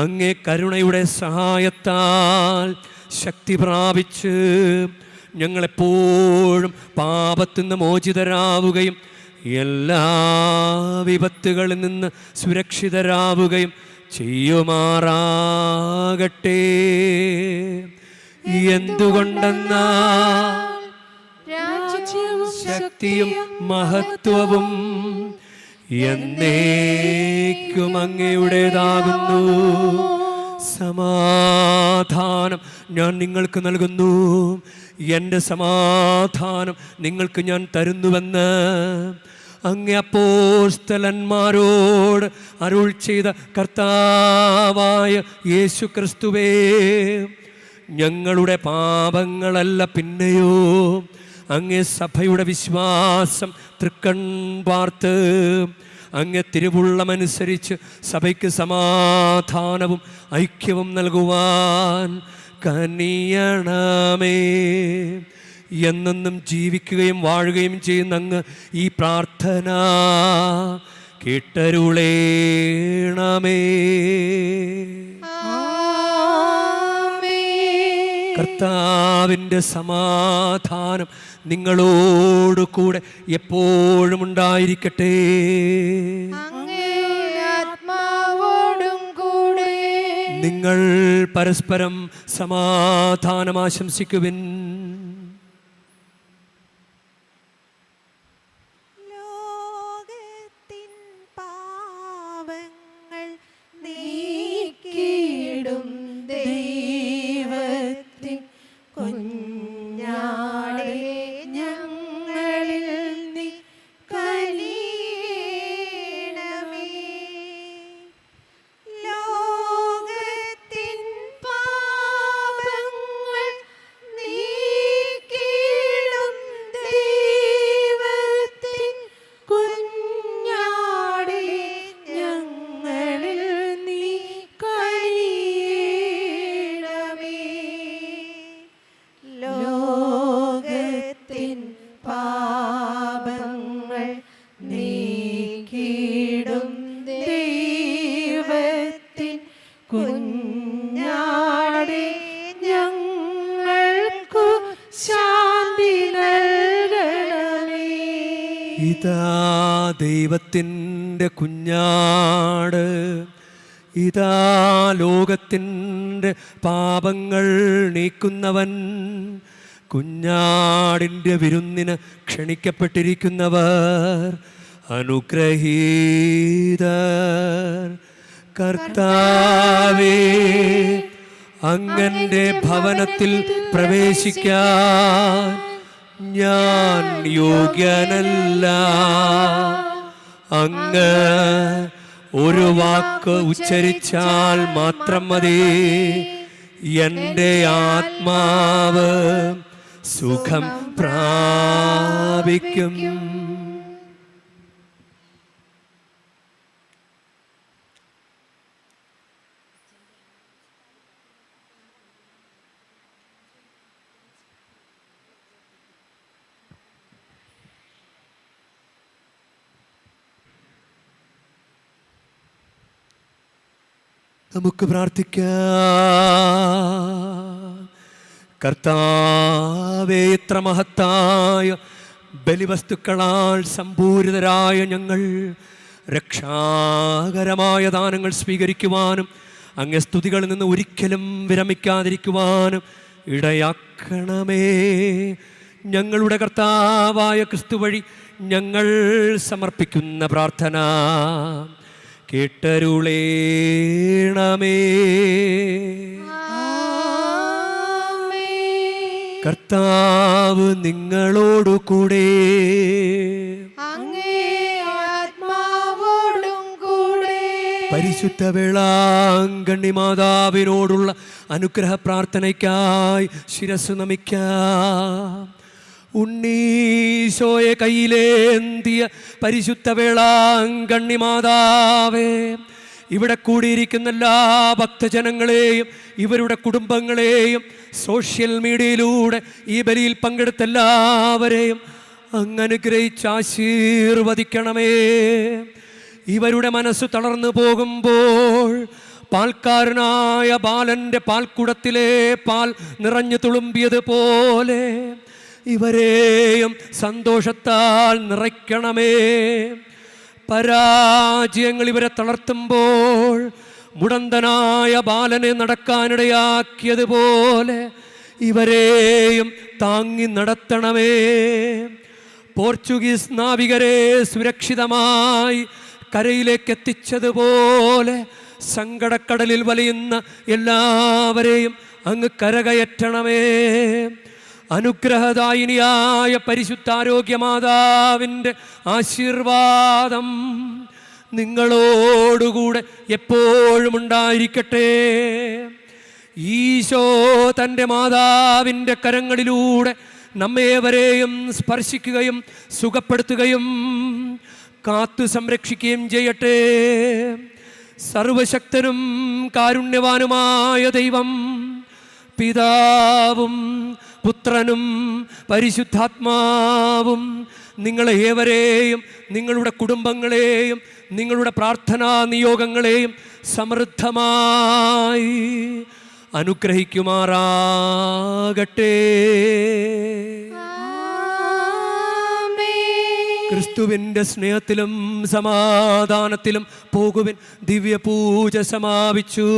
അങ്ങേ കരുണയുടെ സഹായത്താൽ ശക്തി പ്രാപിച്ച് ഞങ്ങളെപ്പോഴും പാപത്തിൽ നിന്ന് മോചിതരാവുകയും എല്ലാ വിപത്തുകളിൽ നിന്ന് സുരക്ഷിതരാവുകയും ചെയ്യുമാറാകട്ടെ. എന്തുകൊണ്ടെന്നാൽ ശക്തിയും മഹത്വവും എന്നേക്കും അങ്ങയുടേതാകുന്നു. സമാധാനം ഞാൻ നിങ്ങൾക്ക് നൽകുന്നു, എൻ്റെ സമാധാനം നിങ്ങൾക്ക് ഞാൻ തരുന്നുവെന്ന് അങ്ങേ അപ്പോസ്തലന്മാരോട് അരുൾ ചെയ്ത കർത്താവായ യേശുക്രിസ്തുവേ, ഞങ്ങളുടെ പാപങ്ങളല്ല പിന്നെയോ അങ്ങേ സഭയുടെ വിശ്വാസം തൃക്കൺ പാർത്ത് അങ്ങേ തിരുവുള്ളമനുസരിച്ച് സഭയ്ക്ക് സമാധാനവും ഐക്യവും നൽകുവാൻ കനിയണമേ. എന്നെന്നും ജീവിക്കുകയും വാഴുകയും ചെയ്യുന്ന അങ്ങ് ഈ പ്രാർത്ഥന കേട്ടരുളേണമേ. കർത്താവിൻ്റെ സമാധാനം നിങ്ങളോട് കൂടെ എപ്പോഴും ഉണ്ടായിരിക്കട്ടെ. ആത്മാവോടും കൂടെ നിങ്ങൾ പരസ്പരം സമാധാനം ആശംസിക്കുവിൻ. ലോകത്തിൻ പാവങ്ങൾ നീക്കിയിടും ദൈവത്തിൻ കുഞ്ഞാടേ, ഞങ്ങളിൽ നീ കനിയണമേ. ലോകത്തിൻ പാപങ്ങൾ നീക്കിയിടും ദൈവത്തിൻ കുഞ്ഞാടേ, ഞങ്ങളിൽ നീ കനിയണമേ. ലോകത്തിൻ പാപങ്ങൾ നീക്കിയിടും ദൈവത്തിൻ കുഞ്ഞാടേ, ഞങ്ങൾക്കു ശാന്തി നൽകണമേ. ഇതാ ദൈവത്തിൻ്റെ കുഞ്ഞാട്, ഇതാ ലോകത്തിൻ്റെ പാപങ്ങൾ നീക്കുന്നവൻ. കുഞ്ഞാടിൻ്റെ വിരുന്നിന് ക്ഷണിക്കപ്പെട്ടിരിക്കുന്നവർ അനുഗ്രഹീതർ. കർത്താവേ, അങ്ങൻ്റെ ഭവനത്തിൽ പ്രവേശിക്കാൻ ഞാൻ യോഗ്യനല്ല. അങ്ങ് ഒരു വാക്ക് ഉച്ചരിച്ചാൽ മാത്രം മതി, എൻ്റെ ആത്മാവ് സുഖം പ്രാപിക്കും. നമുക്ക് പ്രാർത്ഥിക്കാം. കർത്താവേ, ഇത്ര മഹത്തായ ബലിവസ്തുക്കളാൽ സമ്പൂരിതരായ ഞങ്ങൾ രക്ഷാകരമായ ദാനങ്ങൾ സ്വീകരിക്കുവാനും അങ്ങേ സ്തുതികളിൽ നിന്ന് ഒരിക്കലും വിരമിക്കാതിരിക്കുവാനും ഇടയാക്കണമേ. ഞങ്ങളുടെ കർത്താവായ ക്രിസ്തു വഴി ഞങ്ങൾ സമർപ്പിക്കുന്ന പ്രാർത്ഥന കേട്ടരുളേണമേ. കർത്താവ് നിങ്ങളോടു കൂടെ. അങ്ങേ ആത്മാവോടും കൂടെ. പരിശുദ്ധ വേളാങ്കണ്ണി മാതാവിനോടുള്ള അനുഗ്രഹ പ്രാർത്ഥനയ്ക്കായി ശിരസ് നമിക്കാം. ഉണ്ണീശോയെ കയ്യിലേന്തിയ പരിശുദ്ധ വേളാങ്കണ്ണി മാതാവേ, ഇവിടെ കൂടിയിരിക്കുന്ന എല്ലാ ഭക്തജനങ്ങളെയും ഇവരുടെ കുടുംബങ്ങളെയും സോഷ്യൽ മീഡിയയിലൂടെ ഈ ബലിയിൽ പങ്കെടുത്ത എല്ലാവരെയും അങ്ങ് അനുഗ്രഹിച്ച് ആശീർവദിക്കണമേ. ഇവരുടെ മനസ്സ് തളർന്നു പോകുമ്പോൾ പാൽക്കാരനായ ബാലൻ്റെ പാൽക്കുടത്തിലെ പാൽ നിറഞ്ഞു തുളുമ്പിയതുപോലെ ഇവരെയും സന്തോഷത്താൽ നിറയ്ക്കണമേ. പരാജയങ്ങൾ ഇവരെ തളർത്തുമ്പോൾ മുടന്തനായ ബാലനെ നടക്കാനിടയാക്കിയതുപോലെ ഇവരെയും താങ്ങി നടത്തണമേ. പോർച്ചുഗീസ് നാവികരെ സുരക്ഷിതമായി കരയിലേക്ക് എത്തിച്ചതുപോലെ സങ്കടക്കടലിൽ വലയുന്ന എല്ലാവരെയും അങ്ങ് കരകയറ്റണമേ. അനുഗ്രഹദായിനിയായ പരിശുദ്ധാരോഗ്യമാതാവിൻ്റെ ആശീർവാദം നിങ്ങളോടുകൂടെ എപ്പോഴും ഉണ്ടായിരിക്കട്ടെ. ഈശോ തൻ്റെ മാതാവിൻ്റെ കരങ്ങളിലൂടെ നമ്മേവരെയും സ്പർശിക്കുകയും സുഖപ്പെടുത്തുകയും കാത്തു സംരക്ഷിക്കുകയും ചെയ്യട്ടെ. സർവശക്തനും കാരുണ്യവാനുമായ ദൈവം പിതാവും പുത്രനും പരിശുദ്ധാത്മാവും നിങ്ങളെ ഏവരെയും നിങ്ങളുടെ കുടുംബങ്ങളെയും നിങ്ങളുടെ പ്രാർത്ഥനാ നിയോഗങ്ങളെയും സമൃദ്ധമായി അനുഗ്രഹിക്കുമാറാകട്ടെ. ക്രിസ്തുവിൻ്റെ സ്നേഹത്തിലും സമാധാനത്തിലും പോകുവിൻ. ദിവ്യപൂജ സമാപിച്ചു.